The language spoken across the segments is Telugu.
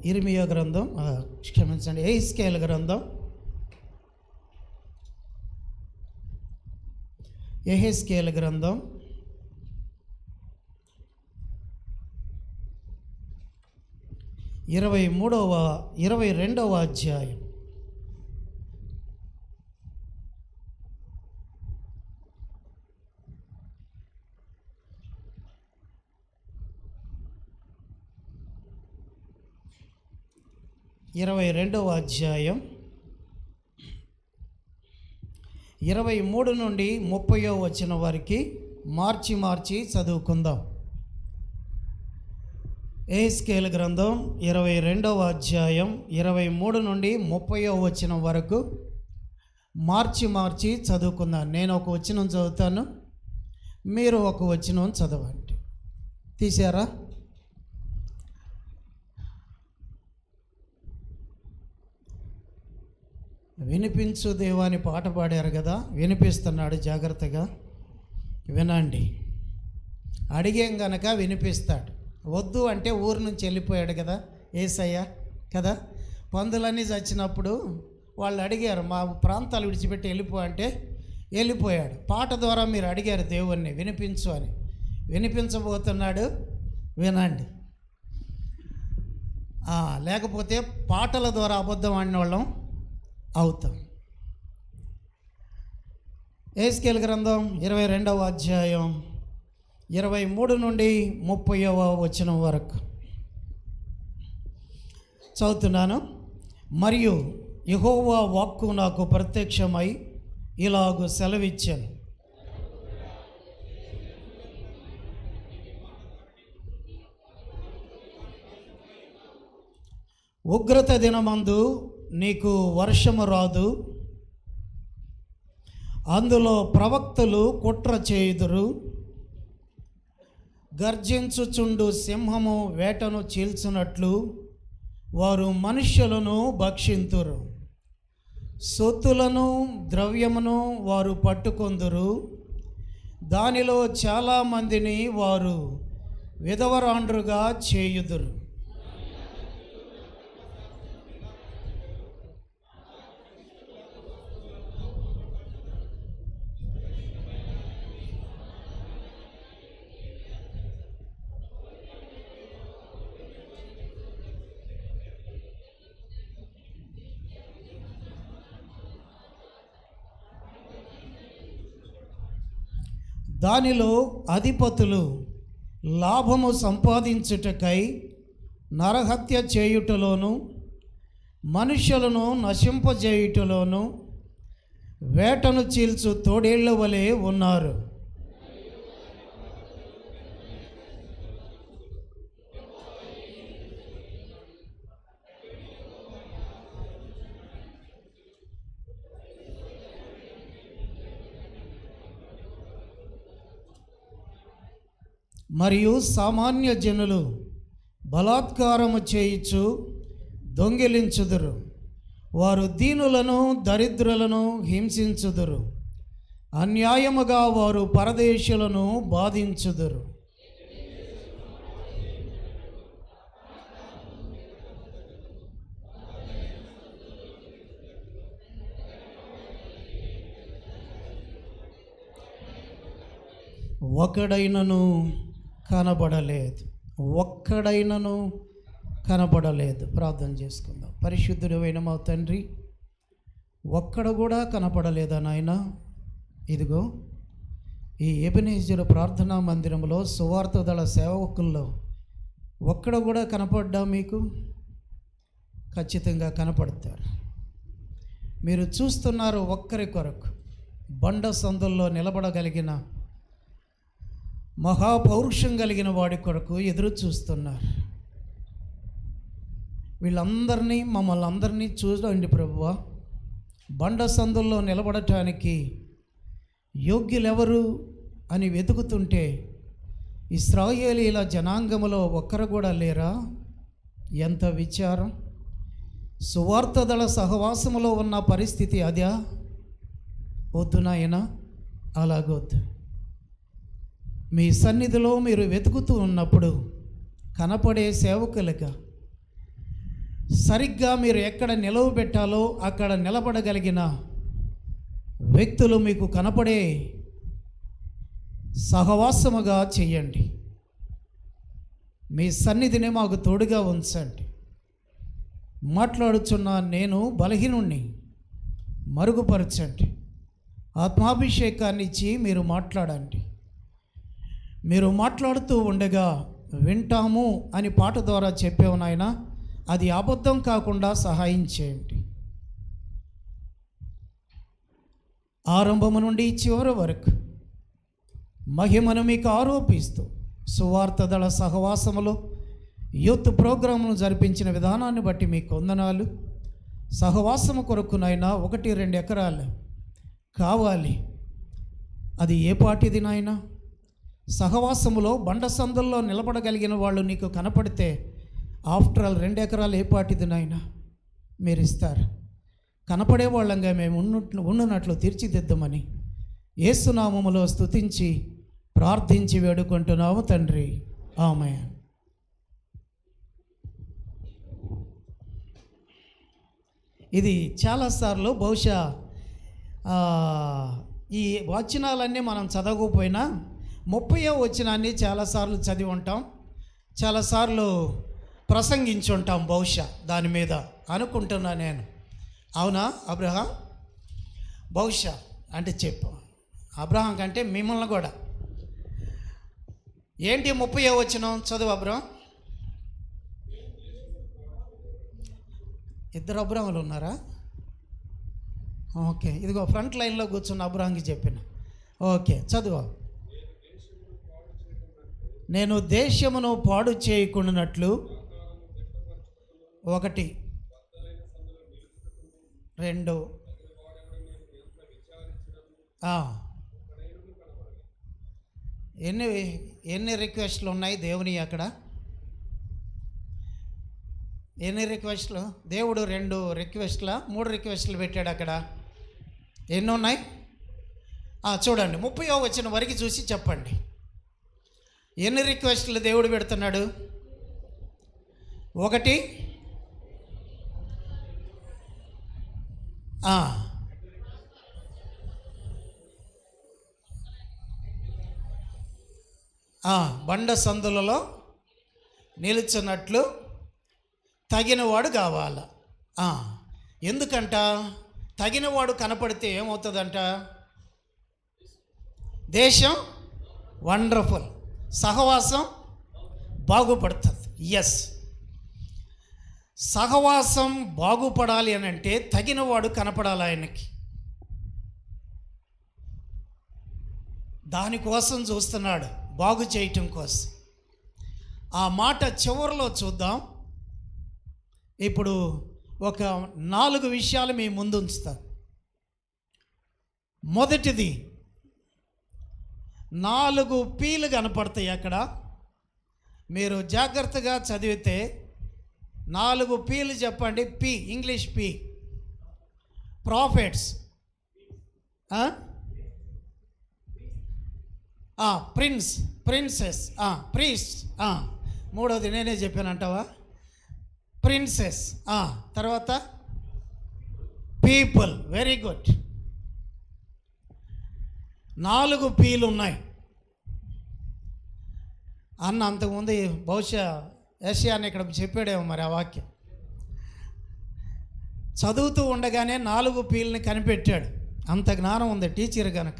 ఇర్మియా గ్రంథం, క్షమించండి, యెహెజ్కేలు గ్రంథం, యెహెజ్కేలు గ్రంథం 22వ అధ్యాయం. ఇరవై 23 నుండి 30వ వచనం వరకు మార్చి చదువుకుందాం. యెహెజ్కేలు గ్రంథం 22వ అధ్యాయం 23 నుండి 30వ వచనం వరకు మార్చి చదువుకుందాం. నేను ఒక వచనం చదువుతాను, మీరు ఒక వచనం చదవండి. తీశారా? వినిపించు దేవాని పాట పాడారు కదా, వినిపిస్తున్నాడు, జాగ్రత్తగా వినండి. అడిగేం గనక వినిపిస్తాడు. వద్దు అంటే ఊరు నుంచి వెళ్ళిపోయాడు కదా యేసయ్య కదా. పందులన్నీ చచ్చినప్పుడు వాళ్ళు అడిగారు, మా ప్రాంతాలు విడిచిపెట్టి వెళ్ళిపో అంటే వెళ్ళిపోయాడు. పాట ద్వారా మీరు అడిగారు దేవుణ్ణి వినిపించు అని, వినిపించబోతున్నాడు, వినండి. లేకపోతే పాటల ద్వారా అబద్ధం ఆడిన వాళ్ళం అవుతాం. యెహెజ్కేలు గ్రంథం 22వ అధ్యాయం 23 నుండి 30వ వచనం వరకు చదువుతున్నాను. మరియు యెహోవా వాక్కు నాకు ప్రత్యక్షమై ఇలాగు సెలవిచ్చాను, ఉగ్రత దినమందు నీకు వర్షము రాదు, అందులో ప్రవక్తలు కుట్ర చేయుదురు, గర్జించుచుండు సింహము వేటను చీల్చునట్లు వారు మనుష్యులను భక్షింతురు, సొత్తులను ద్రవ్యమును వారు పట్టుకొందురు, దానిలో చాలామందిని వారు విధవరాండ్రుగా చేయుదురు. దానిలో అధిపతులు లాభము సంపాదించుటకై నరహత్య చేయుటలోను, మనుష్యులను నశింపజేయుటలోను వేటను చీల్చు తోడేళ్ల వలె ఉన్నారు. మరియు సామాన్య జనులు బలాత్కారము చేయుచు దొంగిలించుదురు, వారు దీనులను దరిద్రులను హింసించుదురు, అన్యాయముగా వారు పరదేశులను బాధించుదురు. ఒక్కడైనను కనబడలేదు. ప్రార్థన చేసుకుందాం. పరిశుద్ధుడైన మా తండ్రి, ఒక్కడు కూడా కనపడలేదా నాయన? ఇదిగో ఈ ఎబెనేజరు ప్రార్థనా మందిరంలో సువార్త దళ సేవకుల్లో ఒక్కడు కూడా కనపడ్డా? మీకు ఖచ్చితంగా కనపడతారు. మీరు చూస్తున్నారు ఒక్కరి కొరకు బండ సందుల్లో నిలబడగలిగిన మహాపౌరుషం కలిగిన వాడి కొరకు ఎదురు చూస్తున్నారు. వీళ్ళందరినీ, మమ్మల్ని అందరినీ చూడండి ప్రభువా. బండ సందుల్లో నిలబడటానికి యోగ్యులెవరు అని వెతుకుతుంటే ఇశ్రాయేలీల జనాంగములో ఒక్కరు కూడా లేరా? ఎంత విచారం! సువార్త దళ సహవాసములో ఉన్న పరిస్థితి అదా? వద్దు నాయనా, అలాగొద్దు. మీ సన్నిధిలో మీరు వెతుకుతూ ఉన్నప్పుడు కనపడే సేవకులుగా సరిగ్గా మీరు ఎక్కడ నిలవబెట్టాలో అక్కడ నిలబడగలిగిన వ్యక్తులు మీకు కనపడే సహవాసముగా చేయండి. మీ సన్నిధిని మాకు తోడుగా ఉంచండి. మాట్లాడుచున్న నేను బలహీనుణ్ణి, మరుగుపరచండి. ఆత్మాభిషేకాన్ని ఇచ్చి మీరు మాట్లాడండి. మీరు మాట్లాడుతూ ఉండగా వింటాము అని పాట ద్వారా చెప్పావు నాయన, అది అబద్ధం కాకుండా సహాయం చేయండి. ఆరంభము నుండి చివరి వరకు మహిమను మీకు ఆరోపిస్తూ సువార్త దళ సహవాసములో యూత్ ప్రోగ్రాంను జరిపించిన విధానాన్ని బట్టి మీకు వందనాలు. సహవాసము కొరకునైనా 1-2 ఎకరాలు కావాలి. అది ఏ పాటిది నాయన? సహవాసములో బండ సందుల్లో నిలబడగలిగిన వాళ్ళు నీకు కనపడితే ఆఫ్టర్ ఆల్ 2 ఎకరాలు ఏ పాటిది నాయన? మీరు ఇస్తారు. కనపడే వాళ్ళంగా మేము ఉన్నట్లు తీర్చిదిద్దమని యేసునామములో స్తుతించి ప్రార్థించి వేడుకుంటున్నాము తండ్రి, ఆమేన్. ఇది చాలాసార్లు బహుశా ఈ వచనాలన్నీ మనం చదవకపోయినా 30వ వచనాన్ని చాలాసార్లు చదివి ఉంటాం, చాలాసార్లు ప్రసంగించి ఉంటాం బహుశా దాని మీద అనుకుంటున్నా నేను. అవునా అబ్రహాం? బహుశా అంటే చెప్పు, అబ్రహాం కంటే మిమ్మల్ని కూడా. ఏంటి 30వ వచనం చదువు అబ్రహాం. 2 అబ్రహాములు ఉన్నారా? ఓకే, ఇదిగో ఫ్రంట్ లైన్లో కూర్చున్న అబ్రహాంకి చెప్పిన. ఓకే, చదువు. నేను దేశమును పాడు చేయకుండానట్లు 1 2 ఎన్ని రిక్వెస్ట్లు ఉన్నాయి దేవుని అక్కడ? ఎన్ని రిక్వెస్ట్లు? దేవుడు 2 రిక్వెస్ట్ల 3 రిక్వెస్ట్లు పెట్టాడు అక్కడ. ఎన్ని ఉన్నాయి చూడండి. 30వ వచనం వరకు చూసి చెప్పండి. ఎన్ని రిక్వెస్ట్లు దేవుడు పెడుతున్నాడు? 1 బండ సందులలో నిలుచున్నట్లు తగినవాడు కావాల. ఎందుకంట? తగినవాడు కనపడితే ఏమవుతుందంట? దేశం వండర్ఫుల్, సహవాసం బాగుపడుతుంది. ఎస్, సహవాసం బాగుపడాలి అని అంటే తగినవాడు కనపడాలి ఆయనకి. దానికోసం చూస్తున్నాడు, బాగు చేయటం కోసం. ఆ మాట చివరిలో చూద్దాం. ఇప్పుడు ఒక 4 విషయాలు మీ ముందు ఉంచుతాను. మొదటిది 4 పీలు కనపడతాయి అక్కడ. మీరు జాగ్రత్తగా చదివితే 4 పీలు చెప్పండి. P, English P. Profits, princess, priest. మూడోది నేనే చెప్పానంటావా? ప్రిన్సెస్. తర్వాత పీపుల్. Very good. 4 పీలు ఉన్నాయి అన్న. అంతకుముందు బహుశా యెషయాని ఇక్కడ చెప్పాడేమో మరి ఆ వాక్యం. చదువుతూ ఉండగానే 4 పీల్ని కనిపెట్టాడు. అంత జ్ఞానం ఉంది టీచర్ కనుక.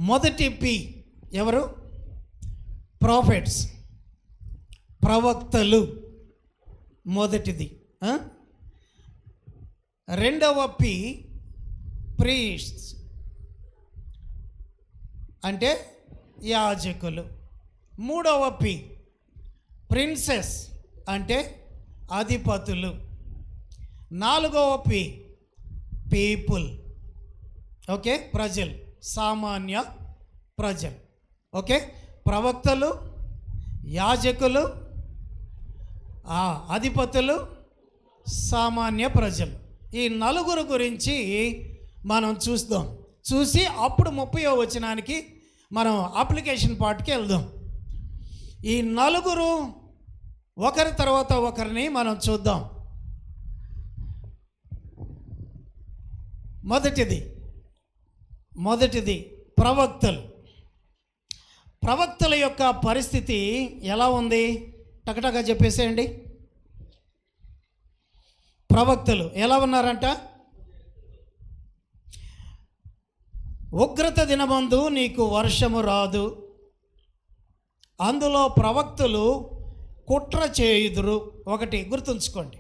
మొదటి పి ఎవరు? ప్రాఫిట్స్, ప్రవక్తలు. మొదటిది. రెండవ పి ప్రీస్ట్స్, అంటే యాజకులు. మూడవ పి ప్రిన్సెస్, అంటే అధిపతులు. నాలుగవ పి పీపుల్. ఓకే, ప్రజలు, సామాన్య ప్రజలు. ఓకే, ప్రవక్తలు, యాజకులు, అధిపతులు, సామాన్య ప్రజలు. ఈ 4 గురించి మనం చూద్దాం. చూసి అప్పుడు 30వ వచనానికి మనం అప్లికేషన్ పార్ట్కి వెళ్దాం. ఈ నలుగురు ఒకరి తర్వాత ఒకరిని మనం చూద్దాం. మొదటిది ప్రవక్తలు. ప్రవక్తల యొక్క పరిస్థితి ఎలా ఉంది? టకటగా చెప్పేసేయండి. ప్రవక్తలు ఎలా ఉన్నారంట? ఉగ్రత దినమందు నీకు వర్షము రాదు, అందులో ప్రవక్తలు కుట్ర చేయుదురు. ఒకటి గుర్తుంచుకోండి,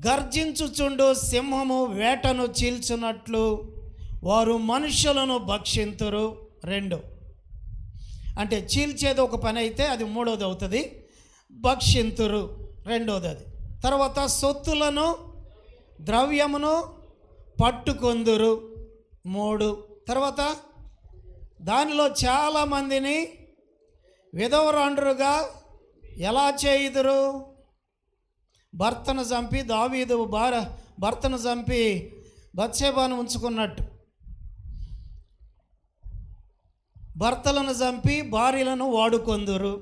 గర్జించుచుండు సింహము వేటను చీల్చున్నట్లు వారు మనుషులను భక్షింతురు. 2 అంటే చీల్చేది ఒక పని అయితే అది 3వది అవుతుంది, భక్షింతురు 2వది అది. తర్వాత సొత్తులను ద్రవ్యమును పట్టుకొందురు 3. తర్వాత దానిలో చాలామందిని విధవరాండ్రుగా ఎలా చేయుదురు? భర్తను చంపి దావీదు భర్తను చంపి బత్షెబాను ఉంచుకున్నట్టు భర్తలను చంపి భార్యలను వాడుకొందురు.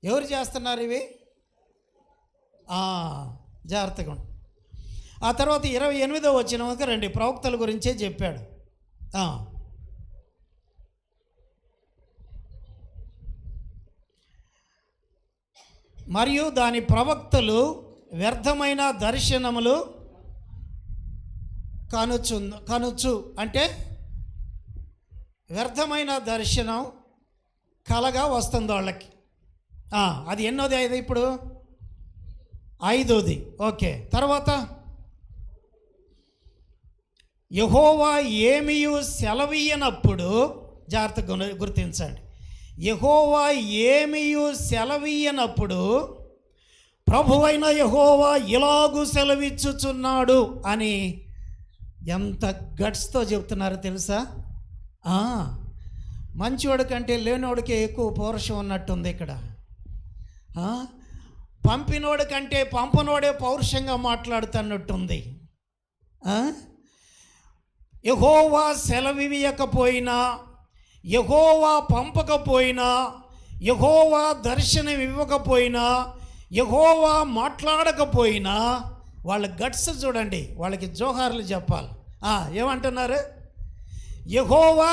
ఎవరు చేస్తున్నారు ఇవి? జాగ్రత్తగా ఉండు. ఆ తర్వాత 28వ వచనంకి రండి. ప్రవక్తల గురించే చెప్పాడు. మరియు దాని ప్రవక్తలు వ్యర్థమైన దర్శనములు కనుచు అంటే వ్యర్థమైన దర్శనం కలగా వస్తుంది వాళ్ళకి. అది ఎన్నోది? అది ఇప్పుడు 5వది. ఓకే. తర్వాత యెహోవా ఏమియు సెలవీయనప్పుడు, జాగ్రత్తగా గుర్తించండి, యెహోవా ఏమియు సెలవీయనప్పుడు ప్రభువైన యెహోవా ఇలాగు సెలవిచ్చుచున్నాడు అని ఎంత గట్స్తో చెప్తున్నారు తెలుసా? మంచివాడి కంటే లేనివాడికే ఎక్కువ పౌరుషం ఉన్నట్టుంది ఇక్కడ. పంపినోడి కంటే పంపనోడే పౌరుషంగా మాట్లాడుతున్నట్టుంది. యెహోవా సెలవియకపోయినా, యెహోవా పంపకపోయినా, యెహోవా దర్శనం ఇవ్వకపోయినా, యెహోవా మాట్లాడకపోయినా వాళ్ళ గట్స్ చూడండి. వాళ్ళకి జోహార్లు చెప్పాలి. ఏమంటున్నారు? యెహోవా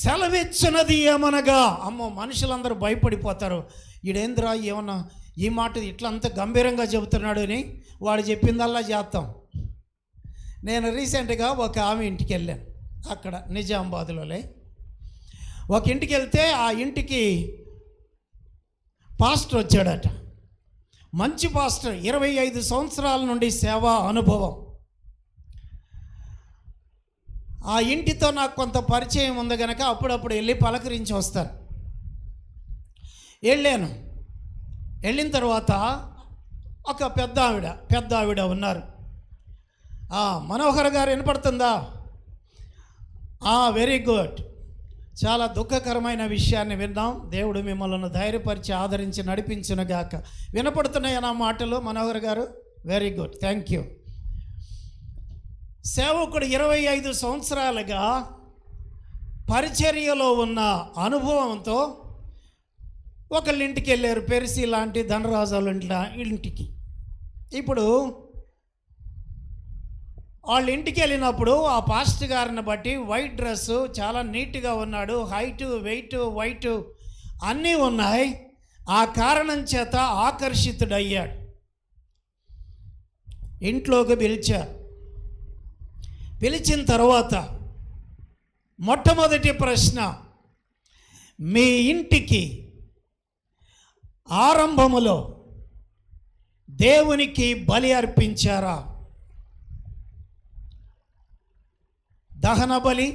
సెలవిచ్చినది ఏమనగా, అమ్మో మనుషులందరూ భయపడిపోతారు. ఈడేంద్రా ఏమన్నా ఈ మాట ఇట్లా అంత గంభీరంగా చెబుతున్నాడు అని వాడు చెప్పిందల్లా చేస్తాం. నేను రీసెంట్గా ఒక ఆమె ఇంటికి వెళ్ళాను. అక్కడ నిజామాబాద్లోనే ఒక ఇంటికి వెళ్తే ఆ ఇంటికి పాస్టర్ వచ్చాడట. మంచి పాస్టర్, 25 సంవత్సరాల నుండి సేవా అనుభవం. ఆ ఇంటితో నాకు కొంత పరిచయం ఉంది కనుక అప్పుడప్పుడు వెళ్ళి పలకరించి వస్తాను. వెళ్ళిన తర్వాత ఒక పెద్ద ఆవిడ ఉన్నారు. మనోహర్ గారు వినపడుతుందా? Very good. చాలా దుఃఖకరమైన విషయాన్ని విన్నాం. దేవుడు మిమ్మల్ని ధైర్యపరిచి ఆదరించి నడిపించునుగాక. వినపడుతున్నాయి నా మాటలు మనోహర్ గారు? Very good, thank you. సేవకుడు 25 సంవత్సరాలుగా పరిచర్యలో ఉన్న అనుభవంతో ఒకళ్ళ ఇంటికి వెళ్ళారు. పెరిసి లాంటి ధనరాజుల ఇంటికి. ఇప్పుడు వాళ్ళ ఇంటికి వెళ్ళినప్పుడు ఆ పాస్టర్ గారిని బట్టి వైట్ డ్రెస్సు, చాలా నీట్గా ఉన్నాడు, హైటు వెయిట్ వైట్ అన్నీ ఉన్నాయి. ఆ కారణం చేత ఆకర్షితుడయ్యాడు. ఇంట్లోకి పిలిచిన తర్వాత మొట్టమొదటి ప్రశ్న, మీ ఇంటికి ఆరంభములో దేవునికి బలి అర్పించారా? దహన బలి,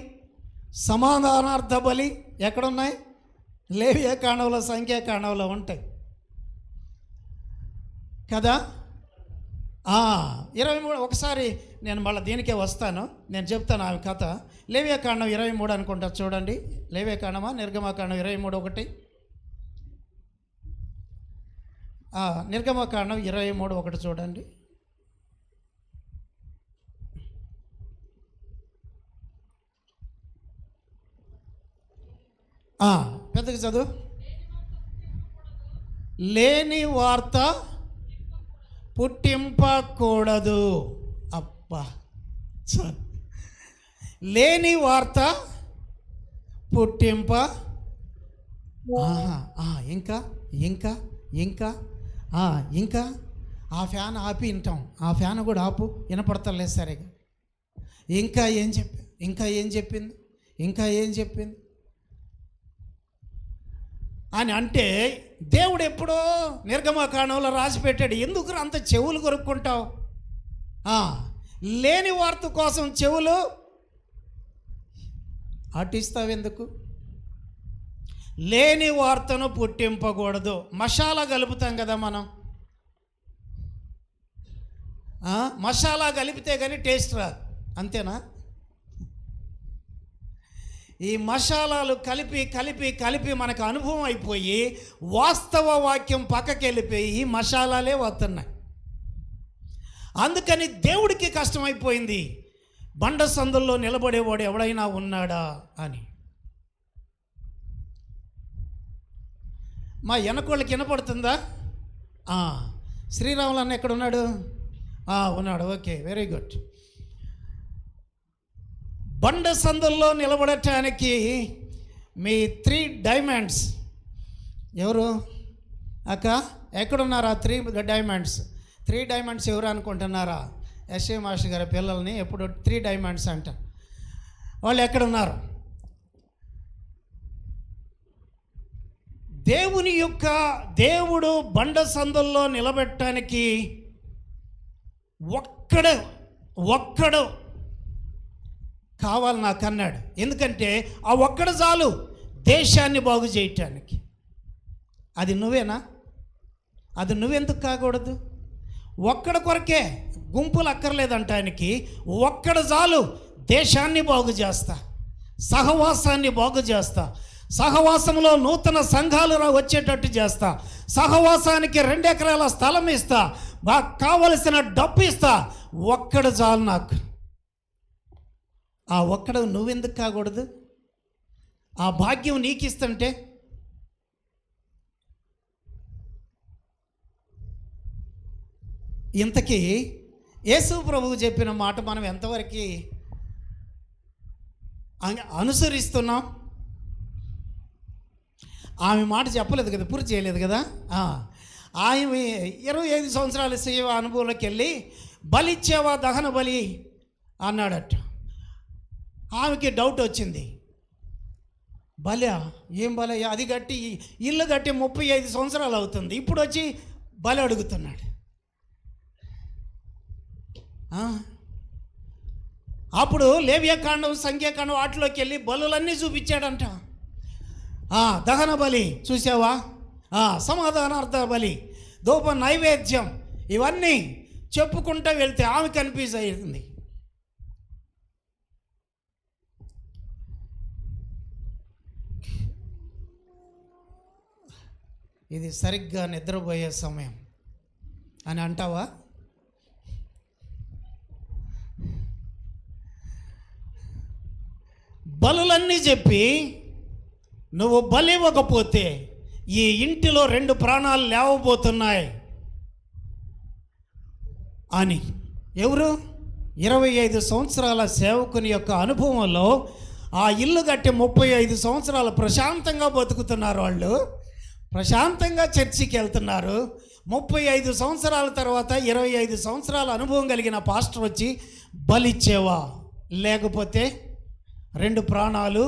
సమాధానార్థ బలి ఎక్కడున్నాయి? లేవియకాండంలో, సంఖ్యాకాండంలో ఉంటాయి కదా. 23 ఒకసారి నేను మళ్ళీ దీనికే వస్తాను, నేను చెప్తాను ఆమె కథ. లేవియకాండం 23 అనుకుంటా, చూడండి. లేవియకాండమా నిర్గమకాండం 23:1. నిర్గమకాండం 23:1 చూడండి. పెద్దగా చదువు. లేని వార్త పుట్టింపకూడదు. అబ్బా, లేని వార్త పుట్టింప. ఇంకా ఇంకా ఇంకా ఇంకా ఆ ఫ్యాన్ ఆపి వింటాం. ఆ ఫ్యాన్ కూడా ఆపు, వినపడతలేదు సరిగా. ఇంకా ఏం చెప్పింది అని అంటే దేవుడు ఎప్పుడో నిర్గమకాండంలో రాసి పెట్టాడు. ఎందుకు అంత చెవులు కొరుక్కుంటావు? లేని వార్త కోసం చెవులు అటిస్తావు ఎందుకు? లేని వార్తను పుట్టింపకూడదు. మసాలా కలుపుతాం కదా మనం, మసాలా కలిపితే కానీ టేస్ట్ రాదు, అంతేనా? ఈ మసాలాలు కలిపి కలిపి కలిపి మనకు అనుభవం అయిపోయి వాస్తవ వాక్యం పక్కకి వెళ్ళిపోయి ఈ మసాలాలే వస్తున్నాయి. అందుకని దేవుడికి కష్టమైపోయింది, బండ సందుల్లో నిలబడేవాడు ఎవడైనా ఉన్నాడా అని. మా వెనకోళ్ళకి వినపడుతుందా? శ్రీరాములు అన్న ఎక్కడ ఉన్నాడు? ఉన్నాడు, ఓకే, వెరీ గుడ్. బండ సందుల్లో నిలబడటానికి మీ 3 డైమండ్స్ ఎవరు అక్క? ఎక్కడున్నారా 3 డైమండ్స్? 3 డైమండ్స్ ఎవరు అనుకుంటున్నారా? ఎస్ఏ మాస్టర్ గారి పిల్లల్ని ఎప్పుడు 3 డైమండ్స్ అంట. వాళ్ళు ఎక్కడున్నారు? దేవుడు బండ సందుల్లో నిలబెట్టడానికి ఒక్కడు కావాలి నాకు అన్నాడు. ఎందుకంటే ఆ ఒక్కడు చాలు దేశాన్ని బాగు చేయటానికి. అది నువ్వేనా? అది నువ్వెందుకు కాకూడదు? ఒక్కడ కొరకే, గుంపులు అక్కర్లేదంట ఆయనకి. ఒక్కడు చాలు దేశాన్ని బాగు చేస్తా, సహవాసాన్ని బాగు చేస్తా, సహవాసంలో నూతన సంఘాలు వచ్చేటట్టు చేస్తా, సహవాసానికి 2 ఎకరాల స్థలం ఇస్తా, బాగా కావలసిన డబ్బు ఇస్తా. ఒక్కడు చాలు నాకు. ఆ ఒక్కడు నువ్వెందుకు కాకూడదు? ఆ భాగ్యం నీకు ఇస్తుంటే. ఇంతకీ యేసు ప్రభువు చెప్పిన మాట మనం ఎంతవరకు అనుసరిస్తున్నాం? ఆమె మాట చెప్పలేదు కదా, పూర్తి చేయలేదు కదా. ఆమె 25 సంవత్సరాల సేవ అనుభవంలోకి వెళ్ళి బలిచ్చేవా, దహన బలి అన్నాడట. ఆమెకి డౌట్ వచ్చింది, బలి ఏం బలి? అది కట్టి ఇల్లు కట్టి 35 సంవత్సరాలు అవుతుంది, ఇప్పుడు వచ్చి బలి అడుగుతున్నాడు. అప్పుడు లేవ్యకాండం, సంఖ్యాకాండం వాటిలోకి వెళ్ళి బలులన్నీ చూపించాడంట. దహన బలి చూసావా, సమాధానార్థ బలి, ధూప నైవేద్యం, ఇవన్నీ చెప్పుకుంటూ వెళ్తే ఆమె కన్ఫ్యూజ్ అయింది. ఇది సరిగ్గా నిద్రపోయే సమయం అని అంటావా? బలులన్నీ చెప్పి నువ్వు బలి ఇవ్వకపోతే ఈ ఇంటిలో 2 ప్రాణాలు లేవబోతున్నాయి అని. ఎవరు? 25 సంవత్సరాల సేవకుని యొక్క అనుభవంలో ఆ ఇల్లు కట్టి 35 సంవత్సరాలు ప్రశాంతంగా బతుకుతున్నారు. వాళ్ళు ప్రశాంతంగా చర్చికి వెళ్తున్నారు. 35 సంవత్సరాల తర్వాత 25 సంవత్సరాల అనుభవం కలిగిన పాస్టర్ వచ్చి బలిచ్చేవా, లేకపోతే 2 ప్రాణాలు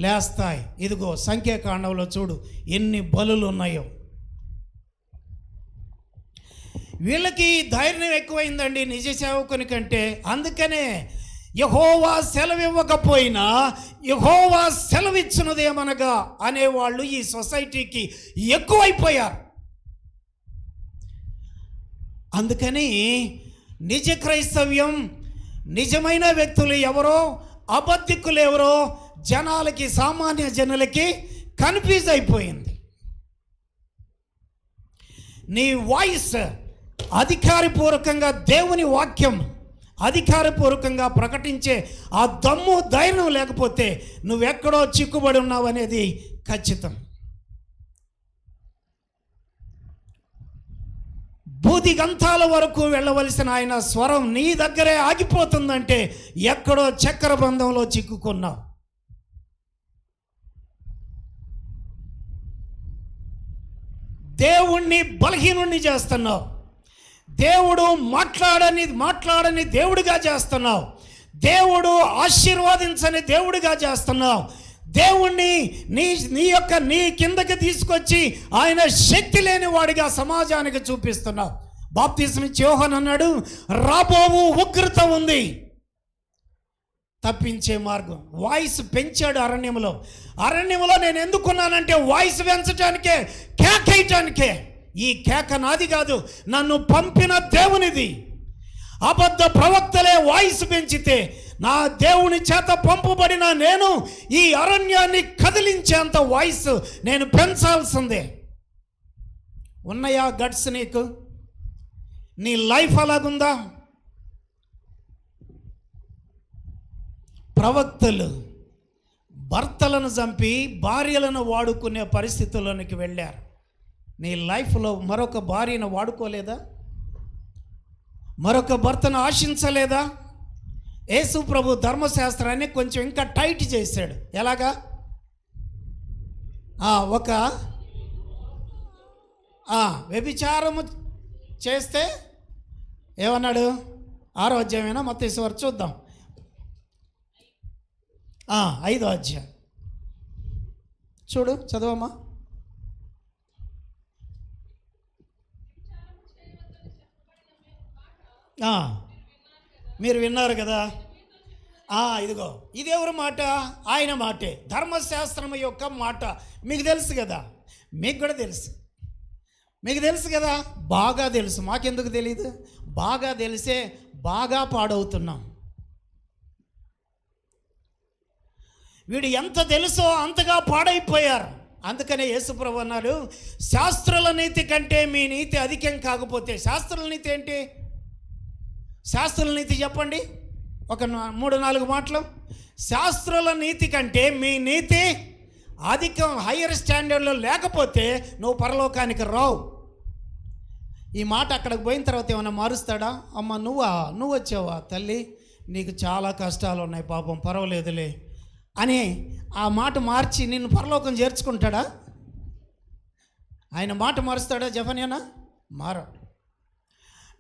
లేస్తాయి. ఇదిగో సంఖ్యాకాండంలో చూడు ఎన్ని బలులు ఉన్నాయో. వీళ్ళకి ధైర్యం ఎక్కువైందండి నిజ సేవకుని కంటే. అందుకనే యెహోవా సెలవివ్వకపోయినా యెహోవా సెలవిచ్చినదేమనగా అనేవాళ్ళు ఈ సొసైటీకి ఎక్కువైపోయారు. అందుకని నిజ క్రైస్తవ్యం, నిజమైన వ్యక్తులు ఎవరో, అబద్ధికులు ఎవరో జనాలకి, సామాన్య జనులకి కన్ఫ్యూజ్ అయిపోయింది. నీ వాయిస్ అధికారపూర్వకంగా దేవుని వాక్యం అధికారపూర్వకంగా ప్రకటించే ఆ దమ్ము ధైర్యం లేకపోతే నువ్వెక్కడో చిక్కుబడి ఉన్నావు అనేది ఖచ్చితం. భూదిగంతాల వరకు వెళ్ళవలసిన ఆయన స్వరం నీ దగ్గరే ఆగిపోతుందంటే ఎక్కడో చక్ర బంధంలో చిక్కుకున్నావు. దేవుణ్ణి బలహీనుణ్ణి చేస్తున్నావు. దేవుడు మాట్లాడని దేవుడిగా చేస్తున్నావు. దేవుడు ఆశీర్వాదించని దేవుడిగా చేస్తున్నావు. దేవుణ్ణి నీ కిందకి తీసుకొచ్చి ఆయన శక్తి లేని వాడిగా సమాజానికి చూపిస్తున్నావు. బాప్తిస్మం ఇచ్చి యోహాను అన్నాడు, రాబోవు ఉగ్రత ఉంది, తప్పించే మార్గం. వాయిస్ పెంచాడు అరణ్యంలో నేను ఎందుకున్నానంటే వాయిస్ పెంచడానికే, కేకేయటానికే. ఈ కేక నాది కాదు, నన్ను పంపిన దేవునిది. అబద్ధ ప్రవక్తలే వాయిస్ పెంచితే నా దేవుని చేత పంపబడిన నేను ఈ అరణ్యాన్ని కదిలించేంత వాయిస్ నేను పెంచాల్సిందే. ఉన్నాయా గట్స్ నీకు? నీ లైఫ్ అలాగుందా? ప్రవక్తలు భర్తలను చంపి భార్యలను వాడుకునే పరిస్థితుల్లోనికి వెళ్ళారు. నీ లైఫ్లో మరొక భార్యను వాడుకోలేదా? మరొక భర్తను ఆశించలేదా? యేసు ప్రభు ధర్మశాస్త్రాన్ని కొంచెం ఇంకా టైట్ చేశాడు. ఎలాగా? వ్యభిచారము చేస్తే ఏమన్నాడు? 6వ అధ్యాయమేనా? మత్తయి చూద్దాం. 5వ అధ్యాయం చూడు, చదవమ్మా. మీరు విన్నారు కదా. ఇదిగో ఇది ఎవరి మాట? ఆయన మాటే, ధర్మశాస్త్రం యొక్క మాట. మీకు తెలుసు కదా, మీకు కూడా తెలుసు కదా, బాగా తెలుసు. మాకెందుకు తెలీదు? బాగా తెలిసే బాగా పాడవుతున్నాం. వీడు ఎంత తెలుసో అంతగా పాడైపోయారు. అందుకనే యేసుప్రభు అన్నాడు, శాస్త్రుల నీతి కంటే మీ నీతి అధికం కాకపోతే. శాస్త్రుల నీతి ఏంటి? శాస్త్రుల నీతి చెప్పండి, ఒక 3-4 మాటలు. శాస్త్రుల నీతి కంటే మీ నీతి అధికం, హయ్యర్ స్టాండర్డ్లో లేకపోతే నువ్వు పరలోకానికి రావు. ఈ మాట అక్కడికి పోయిన తర్వాత ఏమైనా మారుస్తాడా? అమ్మ నువ్వు వచ్చావా తల్లి, నీకు చాలా కష్టాలు ఉన్నాయి, పాపం పర్వాలేదులే అని ఆ మాట మార్చి నిన్ను పరలోకం చేర్చుకుంటాడా? ఆయన మాట మారుస్తాడా? జఫన్యానా? మారడు.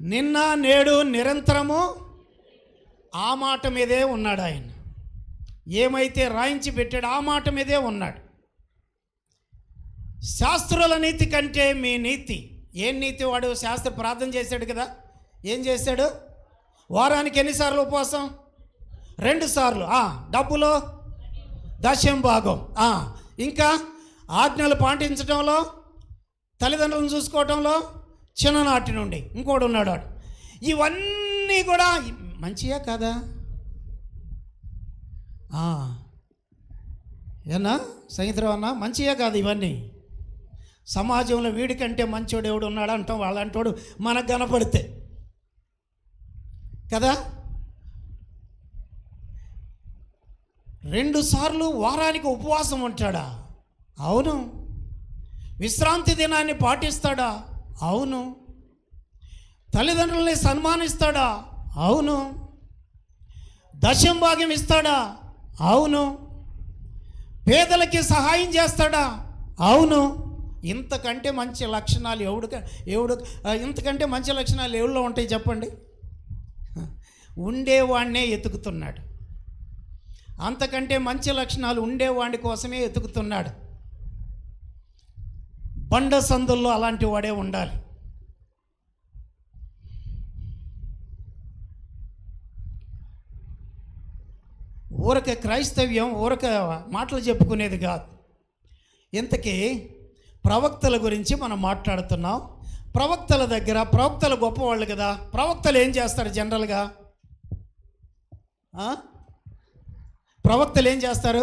నిన్న నేడు నిరంతరము ఆ మాట మీదే ఉన్నాడు. ఆయన ఏమైతే రాయించి పెట్టాడు ఆ మాట మీదే ఉన్నాడు. శాస్త్రుల నీతి కంటే మీ నీతి. ఏం నీతి? వాడు శాస్త్ర ప్రార్థన చేశాడు కదా. ఏం చేశాడు? వారానికి ఎన్నిసార్లు ఉపవాసం? 2 సార్లు. డబ్బులో 10వ భాగం. ఇంకా ఆజ్ఞలు పాటించడంలో, తల్లిదండ్రులను చూసుకోవడంలో చిన్ననాటి నుండి. ఇంకోడు ఉన్నాడు. ఇవన్నీ కూడా మంచియా కాదా? ఏనా సంగీతం అన్నా, మంచియా కాదు ఇవన్నీ? సమాజంలో వీడికంటే మంచోడు ఎవడు ఉన్నాడు అంటాం. వాళ్ళంటోడు మనకు కనపడితే కదా. 2 సార్లు వారానికి ఉపవాసం ఉంటాడా? అవును. విశ్రాంతి దినాన్ని పాటిస్తాడా? అవును. తల్లిదండ్రుల్ని సన్మానిస్తాడా? అవును. 10వ భాగం ఇస్తాడా? అవును. పేదలకి సహాయం చేస్తాడా? అవును. ఇంతకంటే మంచి లక్షణాలు ఇంతకంటే మంచి లక్షణాలు ఎవరిలో ఉంటాయి చెప్పండి? ఉండేవాడినే ఎతుకుతున్నాడు. అంతకంటే మంచి లక్షణాలు ఉండేవాడి కోసమే ఎతుకుతున్నాడు. బండ సందుల్లో అలాంటి వాడే ఉండాలి. ఊరక క్రైస్తవ్యం ఊరక మాటలు చెప్పుకునేది కాదు. ఇంతకీ ప్రవక్తల గురించి మనం మాట్లాడుతున్నాం. ప్రవక్తల దగ్గర, ప్రవక్తలు గొప్పవాళ్ళు కదా. ప్రవక్తలు ఏం చేస్తారు జనరల్గా? ప్రవక్తలు ఏం చేస్తారు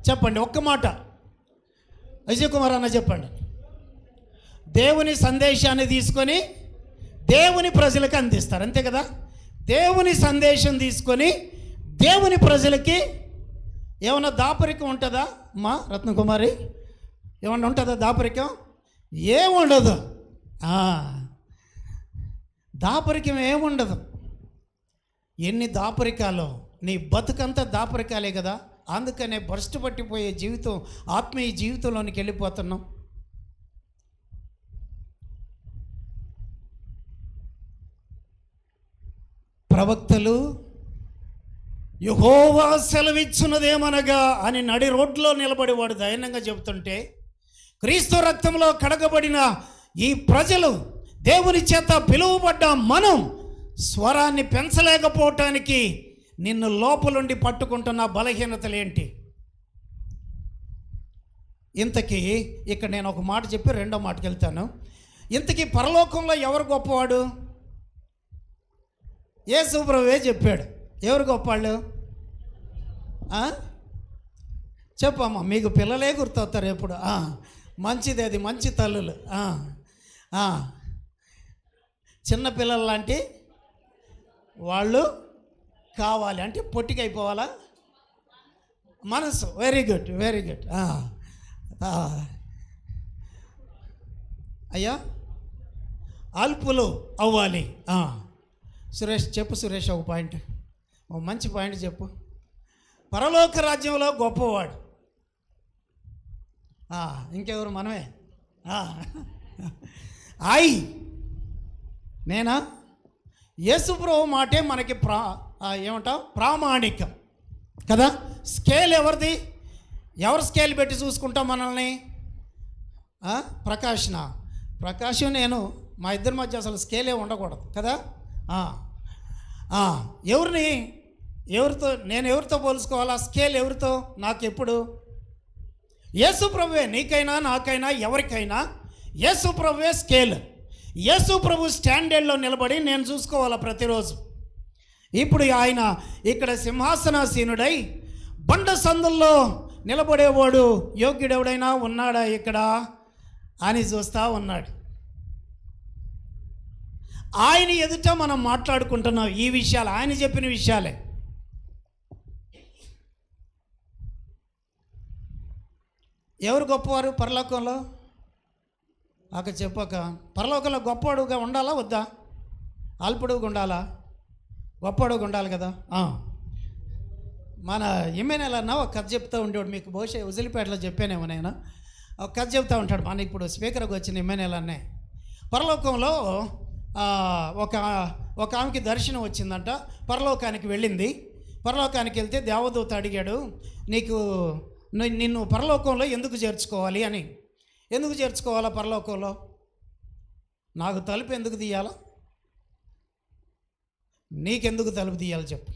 చెప్పండి, ఒక్క మాట. అజయ్ కుమార్ అన్న చెప్పండి. దేవుని సందేశాన్ని తీసుకొని దేవుని ప్రజలకు అందిస్తారు, అంతే కదా. దేవుని సందేశం తీసుకొని దేవుని ప్రజలకి ఏమన్నా దాపరికం ఉంటుందా మా రత్నకుమారి? ఏమన్నా ఉంటుందా దాపరికం? ఏముండదు. దాపరికం ఏముండదు. ఎన్ని దాపరికాలో, నీ బతుకంతా దాపరికాలే కదా. అందుకనే భ్రష్టు పట్టిపోయే జీవితం, ఆత్మీయ జీవితంలోనికి వెళ్ళిపోతున్నాం. ప్రవక్తలు యెహోవా సెలవిచ్చున్నదేమనగా అని నడి రోడ్లో నిలబడి వాడు ధైర్యంగా చెబుతుంటే, క్రీస్తు రక్తంలో కడగబడిన ఈ ప్రజలు, దేవుని చేత పిలువబడ్డ మనం స్వరాన్ని పెంచలేకపోవటానికి నిన్ను లోపలుండి పట్టుకుంటున్న బలహీనతలేంటి? ఇంతకీ ఇక్కడ నేను ఒక మాట చెప్పి రెండో మాటకి వెళ్తాను. ఇంతకీ పరలోకంలో ఎవరు గొప్పవాడు? యేసు ప్రభువే చెప్పాడు. ఎవరు గొప్పవాళ్ళు? చెప్పమ్మా, మీకు పిల్లలే గుర్తవుతారు ఎప్పుడు. మంచిది, అది మంచి తల్లులు. చిన్నపిల్లలు లాంటి వాళ్ళు కావాలి. అంటే పొట్టికైపోవాలా? మనసు. Very good, very good. అయ్యా, అల్పులు అవ్వాలి. సురేష్ చెప్పు, సురేష్ ఒక పాయింట్, ఒక మంచి పాయింట్ చెప్పు. పరలోక రాజ్యంలో గొప్పవాడు ఇంకెవరు? మనమే. నేనా? యేసు ప్రభు మాటే మనకి ఏమంటాం, ప్రామాణికం కదా. స్కేల్ ఎవరిది? ఎవరు స్కేల్ పెట్టి చూసుకుంటాం మనల్ని? ప్రకాశం నేను, మా ఇద్దరి మధ్య అసలు స్కేలే ఉండకూడదు కదా. నేను ఎవరితో పోల్చుకోవాలా? స్కేల్ ఎవరితో? నాకు ఎప్పుడు యేసు ప్రభువే. నీకైనా నాకైనా ఎవరికైనా యేసు ప్రభువే స్కేల్. యేసు ప్రభు స్టాండర్డ్లో నిలబడి నేను చూసుకోవాలా ప్రతిరోజు. ఇప్పుడు ఆయన ఇక్కడ సింహాసనాసీనుడై బండ సందుల్లో నిలబడేవాడు యోగ్యుడెవడైనా ఉన్నాడా ఇక్కడ అని చూస్తూ ఉన్నాడు. ఆయన ఎదుట మనం మాట్లాడుకుంటున్నాం ఈ విషయాలు, ఆయన చెప్పిన విషయాలే. ఎవరు గొప్పవారు పరలోకంలో? చెప్పక, పరలోకంలో గొప్పవాడుగా ఉండాలా వద్దా? అల్పుడుగా ఉండాలా? గొప్పవాడుగా ఉండాలి కదా. మన ఎమ్మెల్యేలన్నా ఒక కథ చెప్తూ ఉండేవాడు. మీకు బహుశా ఉజిలిపేటలో చెప్పానేమో నేను. ఒక కథ చెప్తూ ఉంటాడు. మన ఇప్పుడు స్పీకర్కి వచ్చిన ఎమ్మెల్యేలన్నే. పరలోకంలో ఒక ఆమెకి దర్శనం వచ్చిందంట. పరలోకానికి వెళ్ళింది. పరలోకానికి వెళ్తే దేవదూత అడిగాడు, నిన్ను పరలోకంలో ఎందుకు చేర్చుకోవాలి అని. ఎందుకు చేర్చుకోవాలా పరలోకంలో? నాకు తలుపు ఎందుకు తీయాలా? నీకెందుకు తలుపు తీయాలి చెప్పు.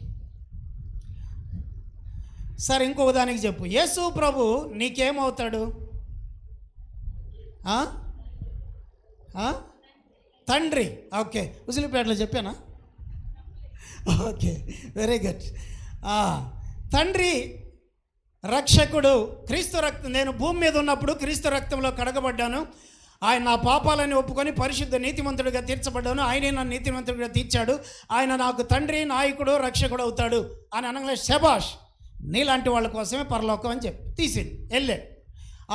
సరే, ఇంకొక దానికి చెప్పు. యేసు ప్రభు నీకేమవుతాడు? తండ్రి. ఓకే, ఉసిలిపేటలో చెప్పానా? Okay, very good. తండ్రి రక్షకుడు. క్రీస్తు రక్తం, నేను భూమి మీద ఉన్నప్పుడు క్రీస్తు రక్తంలో కడగబడ్డాను. ఆయన నా పాపాలని ఒప్పుకొని పరిశుద్ధ నీతిమంతుడిగా తీర్చబడ్డాను. ఆయనే నన్ను నీతిమంతుడిగా తీర్చాడు. ఆయన నాకు తండ్రి, నాయకుడు, రక్షకుడు అవుతాడు అని అనగా శబాష్, నీలాంటి వాళ్ళ కోసమే పరలోకం అని చెప్పి తీసింది.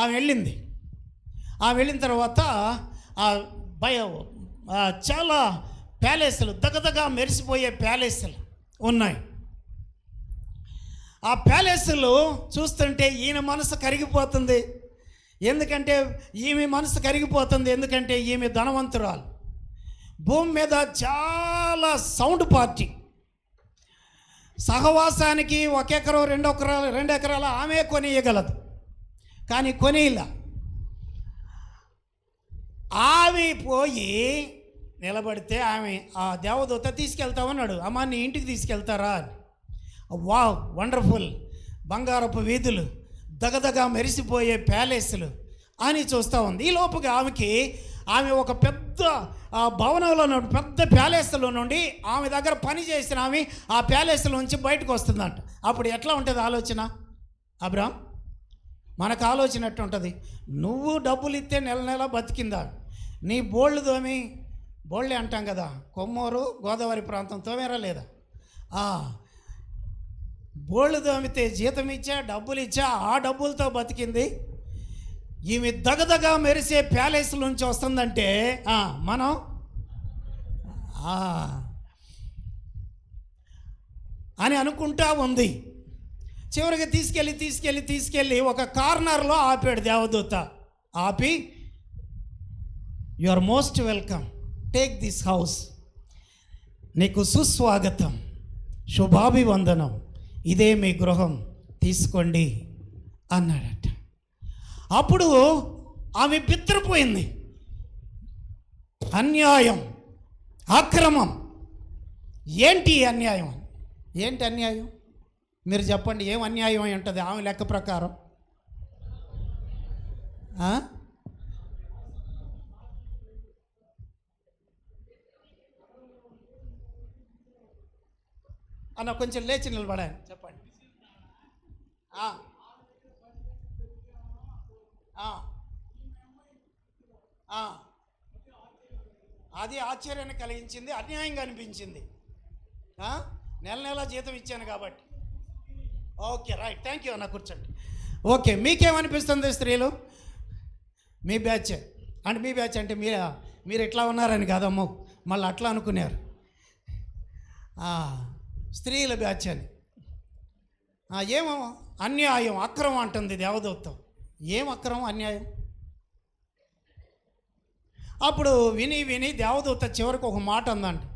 ఆమె వెళ్ళింది. ఆమె వెళ్ళిన తర్వాత చాలా ప్యాలెస్లు, దగదగా మెరిసిపోయే ప్యాలెస్లు ఉన్నాయి. ఆ ప్యాలెస్లు చూస్తుంటే ఈయన మనసు కరిగిపోతుంది. ఎందుకంటే ఈమె మనసు కరిగిపోతుంది. ఎందుకంటే ఈమె ధనవంతురాలు. భూమి మీద చాలా సౌండ్ పార్టీ. సహవాసానికి 1 ఎకరం 2 ఎకరాల ఆమె కొనియగలదు, కానీ కొనిలా. ఆమె పోయి నిలబడితే ఆ దేవదూత తీసుకెళ్తామన్నాడు. అమ్మ, నీ ఇంటికి తీసుకెళ్తారా అని. వావ్, వండర్ఫుల్, బంగారపు వీధులు, దగదగా మెరిసిపోయే ప్యాలెస్లు అని చూస్తూ ఉంది. ఈ లోపుగా ఆమె ఒక పెద్ద భవనంలో నుండి, పెద్ద ప్యాలెస్లో నుండి ఆమె దగ్గర పని చేసిన ఆమె ఆ ప్యాలెస్లో నుంచి బయటకు వస్తుందంట. అప్పుడు ఎట్లా ఉంటుంది ఆలోచన? అబ్రామ్, మనకు ఆలోచన ఎట్లా ఉంటుంది? నువ్వు డబ్బులు ఇస్తే నెల నెల బతికిందా? నీ బోళ్ళే అంటాం కదా, కొమ్మూరు గోదావరి ప్రాంతం తోమేరా లేదా? బోళ్ళు దోమితే జీతం ఇచ్చా, డబ్బులు ఇచ్చా, ఆ డబ్బులతో బతికింది. ఈమె దగదగా మెరిసే ప్యాలెస్ నుంచి వస్తుందంటే మనం అని అనుకుంటా ఉంది. చివరికి తీసుకెళ్ళి ఒక కార్నర్లో ఆపాడు దేవదూత. ఆపి, you are most welcome, take this house, నీకు సుస్వాగతం, శుభాభివందనం, ఇదే మీ గృహం, తీసుకోండి అన్నాడట. అప్పుడు ఆమె బిత్తరపోయింది. అన్యాయం, అక్రమం, ఏంటి అన్యాయం? ఏంటి అన్యాయం? మీరు చెప్పండి, ఏం అన్యాయం అయి ఉంటుంది ఆమె లెక్క ప్రకారం? అన్న కొంచెం లేచి నిలబడాను, చెప్పండి. అది ఆశ్చర్యాన్ని కలిగించింది, అన్యాయంగా అనిపించింది. నెల జీతం ఇచ్చాను కాబట్టి. ఓకే, రైట్, థ్యాంక్ యూ అన్న, కూర్చోండి. ఓకే, మీకేమనిపిస్తుంది స్త్రీలు? మీ బ్యాచ్ అంటే మీ బ్యాచ్ అంటే మీరు ఎట్లా ఉన్నారని కాదమ్మో, మళ్ళీ అట్లా అనుకున్నారు. స్త్రీల బ్యాచ్ అని. ఏమో అన్యాయం, అక్రమం అంటుంది దేవదూతం. ఏం అక్రమం, అన్యాయం? అప్పుడు విని దేవదూత చివరికి ఒక మాట అందండి.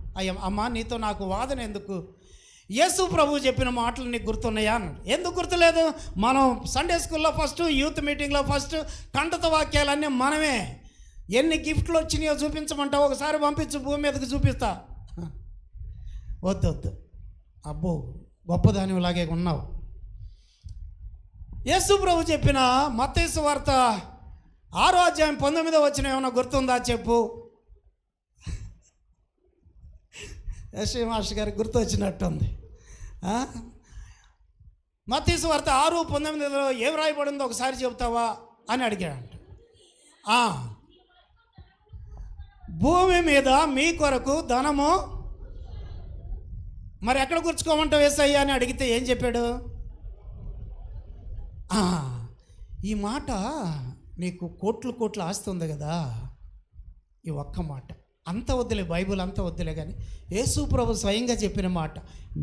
అమ్మా, నీతో నాకు వాదన ఎందుకు? యేసు ప్రభు చెప్పిన మాటలు నీకు గుర్తున్నాయా అన్నాడు. ఎందుకు గుర్తులేదు? మనం సండే స్కూల్లో ఫస్ట్, యూత్ మీటింగ్లో ఫస్ట్, కంటత వాక్యాలన్నీ మనమే. ఎన్ని గిఫ్ట్లు వచ్చినాయో చూపించమంటావు? ఒకసారి పంపించు, భూమి మీదకి చూపిస్తా. వద్దు, అబ్బో గొప్పదానిలాగే ఉన్నావు. యేసు ప్రభు చెప్పిన మత్తయి సువార్త 6వ అధ్యాయం 19వ వచనం ఏమైనా గుర్తుందా చెప్పు. యశ్వ మాస్టర్ గారికి గుర్తు వచ్చినట్టుంది. మత్తయి సువార్త 6:19లో ఏం రాయబడిందో ఒకసారి చెబుతావా అని అడిగాడంట. భూమి మీద మీ కొరకు ధనము మరి ఎక్కడ కూర్చుకోమంటావు యేసయ్య అని అడిగితే ఏం చెప్పాడు? ఈ మాట నీకు కోట్లు ఆస్తి ఉంది కదా, ఈ ఒక్క మాట అంత వద్దులే, బైబుల్ అంత వద్దులే, కానీ యేసు ప్రభు స్వయంగా చెప్పిన మాట,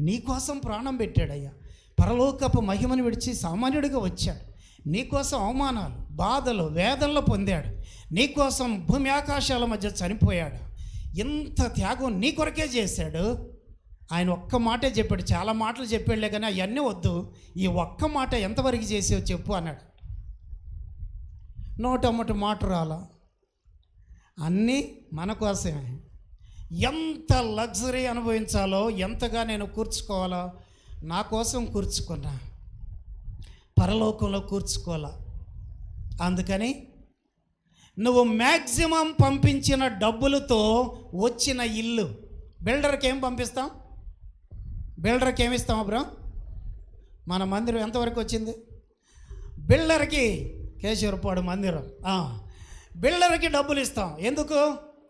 నీకోసం ప్రాణం పెట్టాడయ్యా, పరలోకపు మహిమను విడిచి సామాన్యుడిగా వచ్చాడు, నీకోసం అవమానాలు, బాధలు, వేదనలు పొందాడు, నీకోసం భూమి ఆకాశాల మధ్య చనిపోయాడు, ఇంత త్యాగం నీ కొరకే చేశాడు. ఆయన ఒక్క మాటే చెప్పాడు, చాలా మాటలు చెప్పాడులే కానీ అవన్నీ వద్దు, ఈ ఒక్క మాట ఎంతవరకు చేసావు చెప్పు అన్నాడు. నోటమ్మటి మాట రాలా, అన్నీ మన కోసమే. ఎంత లగ్జరీ అనుభవించాలో, ఎంతగా నేను కూర్చుకోవాలో నా కోసం కూర్చుకున్నా, పరలోకంలో కూర్చుకోవాలా. అందుకని నువ్వు మ్యాక్సిమం పంపించిన డబ్బులతో వచ్చిన ఇల్లు, బిల్డర్కి ఏం పంపిస్తాం? బిల్డర్కి ఏమి ఇస్తాం బ్రో? మన మందిరం ఎంతవరకు వచ్చింది? బిల్డర్కి కేశవరపాడు మందిరం, బిల్డర్కి డబ్బులు ఇస్తాం. ఎందుకు?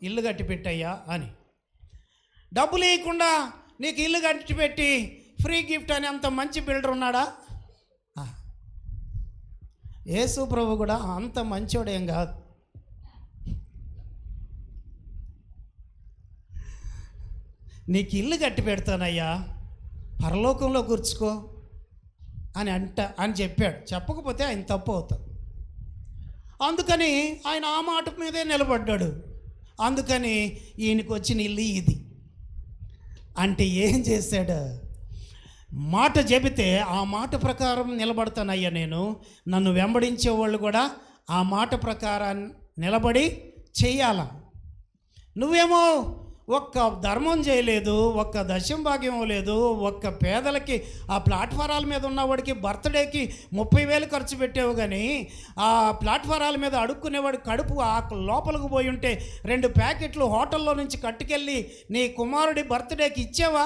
ఇల్లు కట్టి పెట్టయ్యా అని. డబ్బులు ఇవ్వకుండా నీకు ఇల్లు కట్టి పెట్టి ఫ్రీ గిఫ్ట్ అని అంత మంచి బిల్డర్ ఉన్నాడా? యేసు ప్రభు కూడా అంత మంచోడేం కాదు. నీకు ఇల్లు కట్టి పెడతానయ్యా, పరలోకంలో కూర్చుకో అని చెప్పాడు. చెప్పకపోతే ఆయన తప్పు అవుతాడు. అందుకని ఆయన ఆ మాట మీదే నిలబడ్డాడు. అందుకని ఈయనకు వచ్చిన ఇల్లు ఇది. అంటే ఏం చేశాడు? మాట చెబితే ఆ మాట ప్రకారం నిలబడతానయ్యా నేను, నన్ను వెంబడించే వాళ్ళు కూడా ఆ మాట ప్రకారం నిలబడి చెయ్యాల. నువ్వేమో ఒక్క ధర్మం చేయలేదు, ఒక్క దశం భాగ్యం లేదు, ఒక్క పేదలకి ఆ ప్లాట్ఫారాల మీద ఉన్నవాడికి బర్త్డేకి 30,000 ఖర్చు పెట్టావు, కానీ ఆ ప్లాట్ఫారాల మీద అడుక్కునేవాడు కడుపు ఆ లోపలికి పోయి ఉంటే 2 ప్యాకెట్లు హోటల్లో నుంచి కట్టుకెళ్ళి నీ కుమారుడి బర్త్డేకి ఇచ్చావా?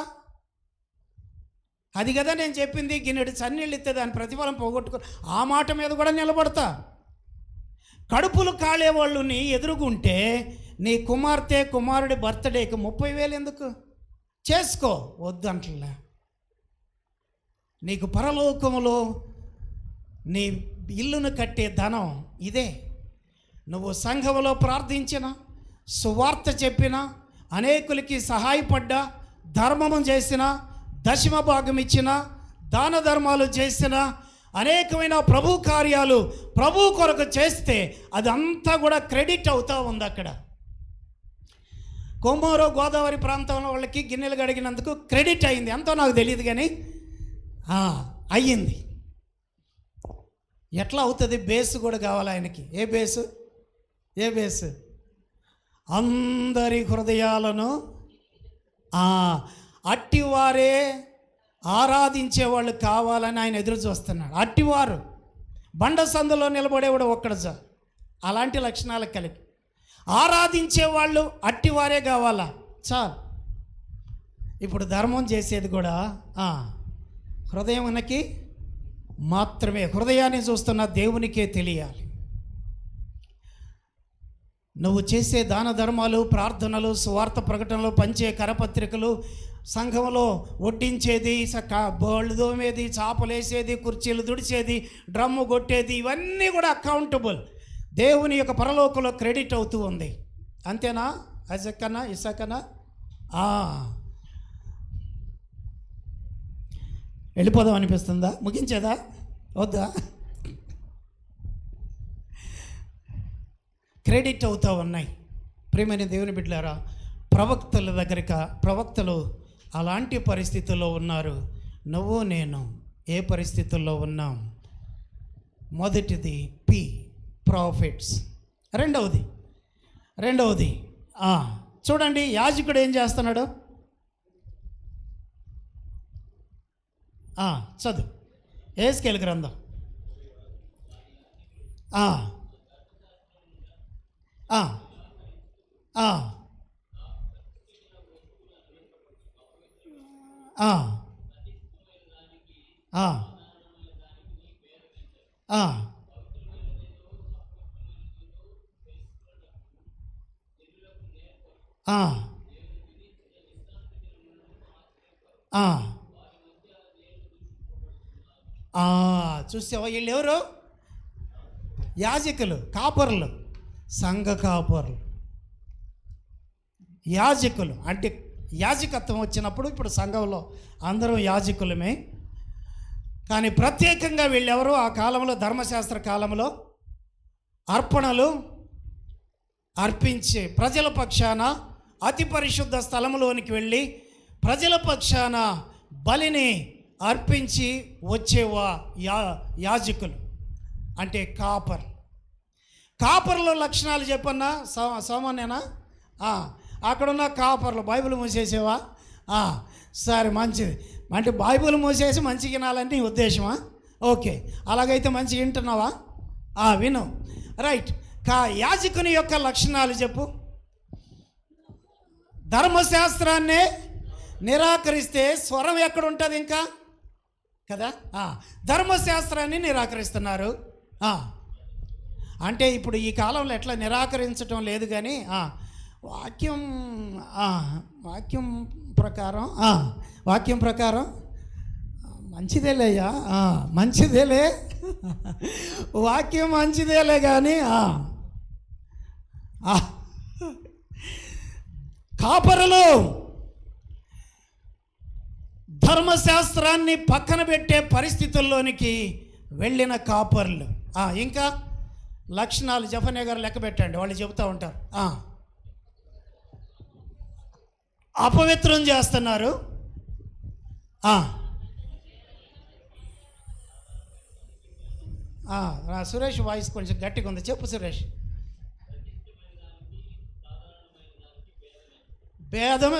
అది కదా నేను చెప్పింది, గిన్నెడు చన్నీళ్ళు ఇస్తే దాని ప్రతిఫలం పోగొట్టుకో. ఆ మాట మీద కూడా నిలబడతా. కడుపులు కాళేవాళ్ళు నీ ఎదురుగుంటే నీ కుమార్తె కుమారుడి బర్త్డేకి 30,000 ఎందుకు? చేసుకో, వద్దు అంటలే. నీకు పరలోకములో నీ ఇల్లును కట్టే ధనం ఇదే. నువ్వు సంఘములో ప్రార్థించిన, సువార్త చెప్పిన, అనేకులకి సహాయపడ్డా, ధర్మము చేసిన, దశమ భాగం ఇచ్చిన, దాన ధర్మాలు చేసిన, అనేకమైన ప్రభు కార్యాలు ప్రభు కొరకు చేస్తే అదంతా కూడా క్రెడిట్ అవుతూ ఉంది. అక్కడ కొమ్మూరు గోదావరి ప్రాంతంలో వాళ్ళకి గిన్నెలు కడిగినందుకు క్రెడిట్ అయింది. ఎంతో నాకు తెలియదు కానీ అయ్యింది. ఎట్లా అవుతుంది? బేసు కూడా కావాలి ఆయనకి. ఏ బేసు? అందరి హృదయాలను అట్టివారే ఆరాధించేవాళ్ళు కావాలని ఆయన ఎదురు చూస్తున్నాడు. అట్టివారు బండ సందులో నిలబడేవాడు ఒక్కడ సార్. అలాంటి లక్షణాలు కలిగి ఆరాధించేవాళ్ళు అట్టివారే కావాలా? చాలు. ఇప్పుడు ధర్మం చేసేది కూడా హృదయంకి మాత్రమే. హృదయాన్ని చూస్తున్న దేవునికే తెలియాలి. నువ్వు చేసే దాన ధర్మాలు, ప్రార్థనలు, సువార్త ప్రకటనలు, పంచే కరపత్రికలు, సంఘంలో వడ్డించేది, బోళ్ళు దోమేది, చాపలేసేది, కుర్చీలు దుడిచేది, డ్రమ్ము కొట్టేది, ఇవన్నీ కూడా అకౌంటబుల్. దేవుని యొక్క పరలోకంలో క్రెడిట్ అవుతూ ఉంది. అంతేనా? ఇసాకనా వెళ్ళిపోదాం అనిపిస్తుందా? ముగించేదా? వద్దా? క్రెడిట్ అవుతూ ఉన్నాయి. ప్రియమైన దేవుని బిడ్డలారా, ప్రవక్తలు అలాంటి పరిస్థితుల్లో ఉన్నారు. నువ్వు నేను ఏ పరిస్థితుల్లో ఉన్నాం? మొదటిది ప్రాఫిట్స్. రెండవది చూడండి, యాజకుడు ఏం చేస్తున్నాడు? చదువు ఏస్కేల్ గ్రంథం. చూసావా? వీళ్ళు ఎవరు? యాజకులు, కాపరులు, సంఘ కాపరులు. యాజకులు అంటే యాజకత్వం వచ్చినప్పుడు ఇప్పుడు సంఘంలో అందరూ యాజకులమే. కానీ ప్రత్యేకంగా వీళ్ళెవరు? ఆ కాలంలో, ధర్మశాస్త్ర కాలంలో అర్పణలు అర్పించే ప్రజల పక్షాన అతి పరిశుద్ధ స్థలంలోనికి వెళ్ళి ప్రజల పక్షాన బలిని అర్పించి వచ్చేవా యాజకులు అంటే కాపర్ల లక్షణాలు చెప్పన్నా సామాన్యనా? అక్కడున్న కాపర్లు బైబిల్ మూసేసేవా? సరే, మంచిది. అంటే బైబిల్ మూసేసి మంచిగా వినాలని నీ ఉద్దేశమా? ఓకే, అలాగైతే మంచిగా వింటున్నావా? విను. రైట్. యాజకుని యొక్క లక్షణాలు చెప్పు. ధర్మశాస్త్రాన్నే నిరాకరిస్తే స్వరం ఎక్కడుంటుంది ఇంకా కదా? ధర్మశాస్త్రాన్ని నిరాకరిస్తున్నారు. అంటే ఇప్పుడు ఈ కాలంలో ఎట్లా నిరాకరించటం లేదు కానీ వాక్యం ప్రకారం మంచిదేలేయ్యా, మంచిదేలే, వాక్యం మంచిదేలే కానీ కాపరులు ధర్మశాస్త్రాన్ని పక్కన పెట్టే పరిస్థితుల్లోనికి వెళ్ళిన కాపర్లు. ఇంకా లక్షణాలు జఫన్యా గారు లెక్క పెట్టండి, వాళ్ళు చెబుతూ ఉంటారు. అపవిత్రం చేస్తున్నారు. సురేష్ వాయిస్ కొంచెం గట్టిగా ఉంది, చెప్పు సురేష్. భేదం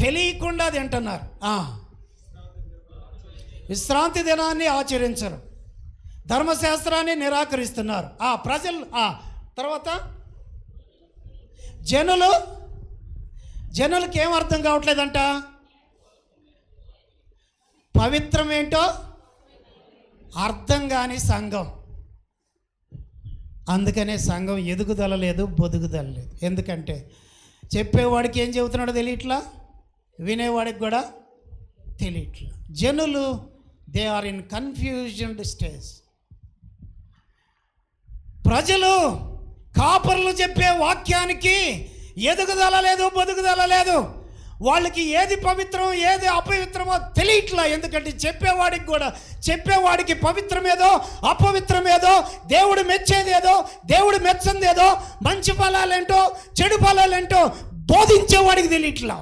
తెలియకుండా తింటున్నారు. విశ్రాంతి దినాన్ని ఆచరించరు, ధర్మశాస్త్రాన్ని నిరాకరిస్తున్నారు. ప్రజలు తర్వాత జనులకి ఏం అర్థం కావట్లేదంట. పవిత్రం ఏంటో అర్థం కాని సంఘం. అందుకనే సంఘం ఎదుగుదల లేదు, బొదుగుదల లేదు. ఎందుకంటే చెప్పేవాడికి ఏం చెబుతున్నాడో తెలియట్లా, వినేవాడికి కూడా తెలియట్లా. They are in confused stage. ప్రజలు కాపర్లు చెప్పే వాక్యానికి ఎదుగుదల లేదు, బతుకుదల లేదు. వాళ్ళకి ఏది పవిత్రం ఏది అపవిత్రమో తెలియట్లా. ఎందుకంటే చెప్పేవాడికి పవిత్రమేదో అపవిత్రమేదో, దేవుడు మెచ్చేదేదో దేవుడు మెచ్చందేదో, మంచి ఫలాలేంటో చెడు ఫలాలేంటో బోధించేవాడికి తెలియట్లా.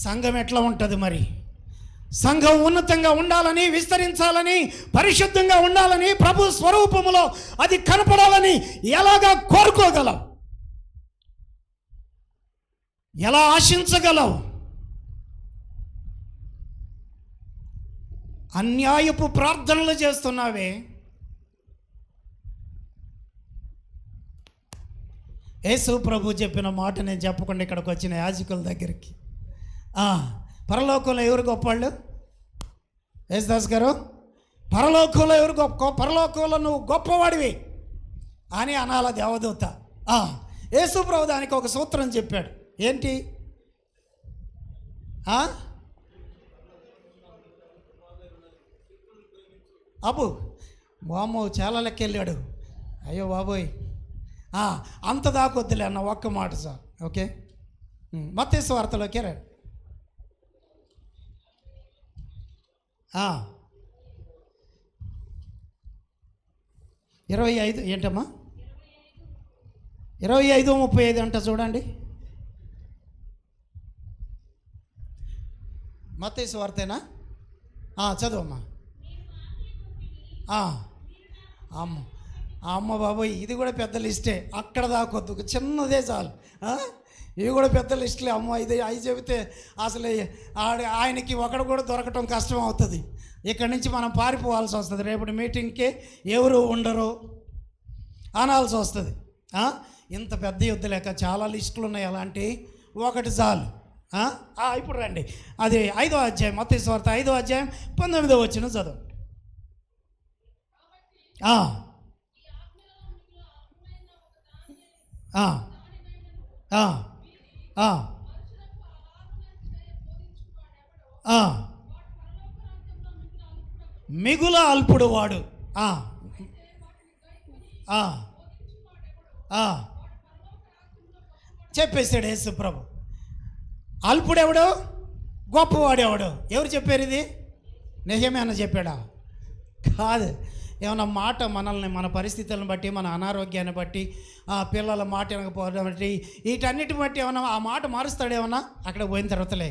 సంఘం ఎట్లా ఉంటుంది మరి? సంఘం ఉన్నతంగా ఉండాలని, విస్తరించాలని, పరిశుద్ధంగా ఉండాలని, ప్రభు స్వరూపములో అది కనపడాలని ఎలాగా కోరుకోగలవు? ఎలా ఆశించగలవు? అన్యాయపు ప్రార్థనలు చేస్తున్నావే. యేసు ప్రభు చెప్పిన మాట నేను చెప్పకుండా ఇక్కడికి వచ్చిన యాజకుల దగ్గరికి, పరలోకంలో ఎవరు గొప్పవాళ్ళు? యేసుదాస్ గారు, పరలోకంలో ఎవరు గొప్ప? పరలోకంలో నువ్వు గొప్పవాడివి అని అనాల దేవదూత. యేసు ప్రభు దానికి ఒక సూత్రం చెప్పాడు. ఏంటి? అబ్బు బామ్మో, చాలా లెక్క వెళ్ళాడు. అయ్యో బాబోయ్, అంత దాకొద్దులే అన్న ఒక్క మాట సార్. ఓకే, మత్తయి సువార్తలోకి రండి. 25 ఏంటమ్మా? 25:35 అంట చూడండి. మత్తయి సువార్తేనా? చదువమ్మా. అమ్మ బాబోయ్, ఇది కూడా పెద్ద లిస్టే. అక్కడ దాకొద్దు, చిన్నదే చాలు. ఇవి కూడా పెద్ద లిస్టులే. అమ్మ ఇది అవి చెబితే అసలు ఆయనకి ఒకడు కూడా దొరకటం కష్టం అవుతుంది. ఇక్కడి నుంచి మనం పారిపోవాల్సి వస్తుంది. రేపటి మీటింగ్కి ఎవరు ఉండరు అనాల్సి వస్తుంది. ఇంత పెద్ద యుద్ధ లేక చాలా లిస్టులు ఉన్నాయి. అలాంటి ఒకటి చాలు. ఇప్పుడు రండి, అది 5వ అధ్యాయం, మత్తయి సువార్త 5వ అధ్యాయం 19వ వచనం చదువు. మిగుల అల్పుడు వాడు. చెప్పేశాడు యేసు ప్రభు. అల్పుడెవడు, గొప్పవాడెవడు? ఎవరు చెప్పారు ఇది? నెహెమ్యా చెప్పాడా? కాదు. ఏమన్నా మాట మనల్ని, మన పరిస్థితులను బట్టి, మన అనారోగ్యాన్ని బట్టి, పిల్లల మాట వినకపోవడం బట్టి, వీటన్నిటి బట్టి ఏమన్నా ఆ మాట మారుస్తాడేమన్నా? అక్కడ పోయిన తర్వాతలే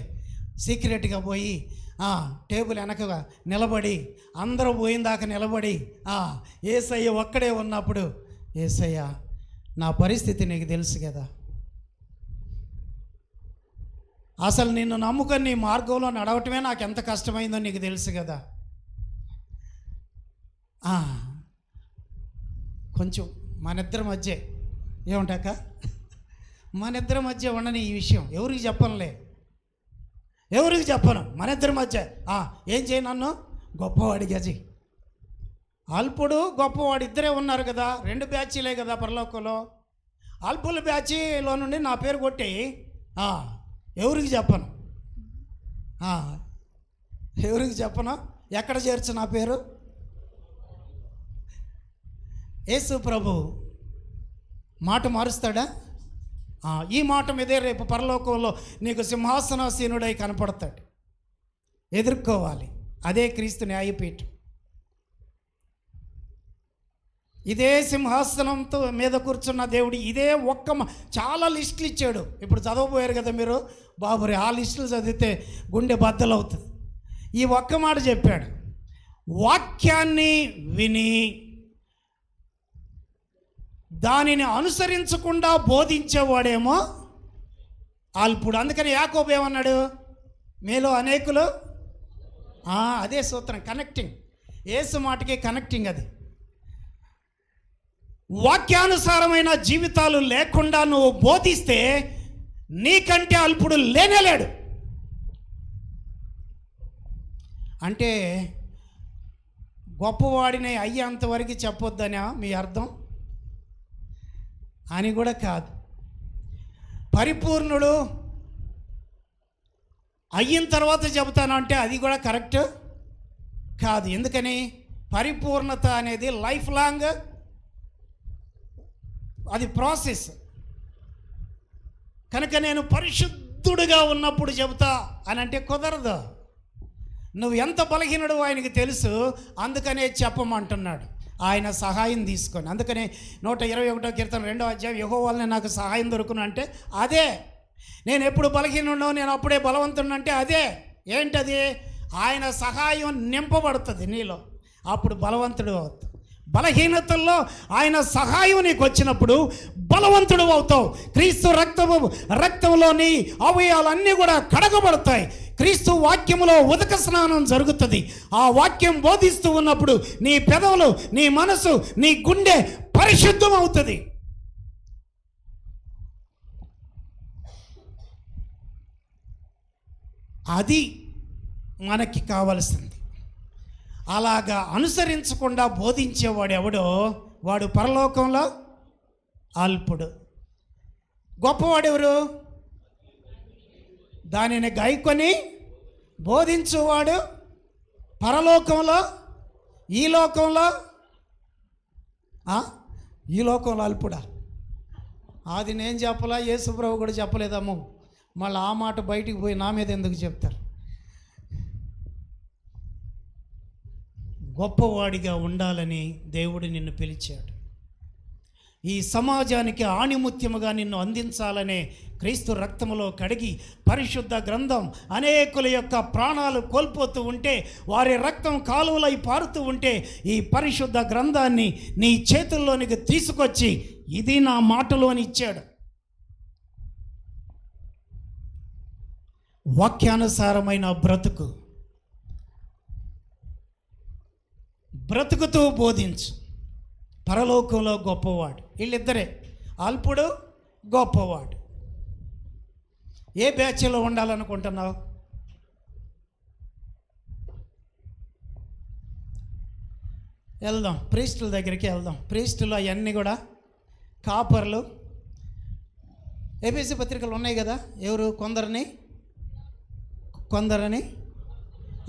సీక్రెట్గా పోయి టేబుల్ వెనకగా నిలబడి, అందరూ పోయిన దాకా నిలబడి, యేసయ్య ఒక్కడే ఉన్నప్పుడు, యేసయ్య నా పరిస్థితి నీకు తెలుసు కదా, అసలు నిన్ను నమ్ముకొని నీ మార్గంలో నడవటమే నాకు ఎంత కష్టమైందో నీకు తెలుసు కదా, కొంచెం మనిద్దరి మధ్య ఏమంటాక మనిద్దరి మధ్య ఉండని ఈ విషయం ఎవరికి చెప్పనులే, ఎవరికి చెప్పను. మనిద్దరి మధ్య ఏం చేయి, నన్ను గొప్పవాడి గజి. అల్పుడు గొప్పవాడు ఇద్దరే ఉన్నారు కదా, 2 బ్యాచీలే కదా పరలోకంలో. అల్పుల బ్యాచీలో నుండి నా పేరు కొట్టి ఎవరికి చెప్పను, ఎవరికి చెప్పను. ఎక్కడ చేర్చు నా పేరు? యేసు ప్రభు మాట మారుస్తాడా? ఈ మాట మీదే రేపు పరలోకంలో నీకు సింహాసనాసీనుడై కనపడతాడు. ఎదుర్కోవాలి. అదే క్రీస్తు న్యాయపీఠం. ఇదే సింహాసనంతో మీద కూర్చున్న దేవుడు ఇదే చాలా లిస్టులు ఇచ్చాడు. ఇప్పుడు చదవబోయారు కదా మీరు బాబురే, ఆ లిస్టులు చదివితే గుండె బద్దలవుతుంది. ఈ ఒక్క మాట చెప్పాడు, వాక్యాన్ని విని దానిని అనుసరించకుండా బోధించేవాడేమో అల్పుడు. అందుకని యాకోబు ఏమన్నాడు? మీలో అనేకులు. అదే సూత్రం, కనెక్టింగ్. యేసు మాటకి కనెక్టింగ్ అది. వాక్యానుసారమైన జీవితాలు లేకుండా నువ్వు బోధిస్తే నీకంటే అల్పుడు లేనేలేడు. అంటే గొప్పవాడిని అయ్యేంతవరకు చెప్పొద్దనా మీ అర్థం? అని కూడా కాదు. పరిపూర్ణుడు అయిన తర్వాత చెబుతాను అంటే అది కూడా కరెక్ట్ కాదు. ఎందుకని? పరిపూర్ణత అనేది లైఫ్ లాంగ్, అది ప్రాసెస్. కనుక నేను పరిశుద్ధుడిగా ఉన్నప్పుడు చెబుతా అని అంటే కుదరదు. నువ్వు ఎంత బలహీనుడు ఆయనకి తెలుసు, అందుకనే చెప్పమంటున్నాడు. ఆయన సహాయం తీసుకొని. అందుకనే 121 కీర్తన 2వ అధ్యాయం, యెహోవానే నాకు సహాయం దొరుకును అంటే అదే. నేను ఎప్పుడు బలహీనుడో నేను అప్పుడే బలవంతుడు అంటే అదే. ఏంటది? ఆయన సహాయం నింపబడుతుంది నీలో, అప్పుడు బలవంతుడు అవుతావు. బలహీనతల్లో ఆయన సహాయం నీకు వచ్చినప్పుడు బలవంతుడు అవుతావు. క్రీస్తు రక్తంలోని అవయవాలన్నీ కూడా కడగబడతాయి. క్రీస్తు వాక్యములో ఉదక స్నానం జరుగుతుంది. ఆ వాక్యం బోధిస్తూ ఉన్నప్పుడు నీ పెదవులు, నీ మనసు, నీ గుండె పరిశుద్ధం అవుతుంది. అది మనకి కావలసింది. అలాగా అనుసరించకుండా బోధించేవాడు ఎవడో వాడు పరలోకంలో అల్పుడు. గొప్పవాడు ఎవరు? దానిని గైకొని బోధించువాడు పరలోకంలో, ఈ లోకంలో అల్పుడా? అది నేను చెప్పలా, యేసుప్రభు కూడా చెప్పలేదమ్మో. మళ్ళీ ఆ మాట బయటికి పోయి నా మీద ఎందుకు చెప్తారు? గొప్పవాడిగా ఉండాలని దేవుడు నిన్ను పిలిచాడు. ఈ సమాజానికి ఆణిముత్యముగా నిన్ను అందించాలనే క్రీస్తు రక్తములో కడిగి పరిశుద్ధ గ్రంథం అనేకుల యొక్క ప్రాణాలు కోల్పోతూ ఉంటే, వారి రక్తం కాలువలై పారుతూ ఉంటే, ఈ పరిశుద్ధ గ్రంథాన్ని నీ చేతుల్లోనికి తీసుకొచ్చి ఇది నా మాటలోని ఇచ్చాడు. వాక్యానుసారమైన బ్రతుకుతూ బోధించు. పరలోకంలో గొప్పవాడు. వీళ్ళిద్దరే, అల్పుడు, గొప్పవాడు. ఏ బ్యాచ్లో ఉండాలనుకుంటున్నావు? వెళ్దాం, ప్రీస్టుల దగ్గరికి వెళ్దాం. ప్రీస్టులు అవన్నీ కూడా కాపర్లు. ఏబీసీ పత్రికలు ఉన్నాయి కదా. ఎవరు? కొందరని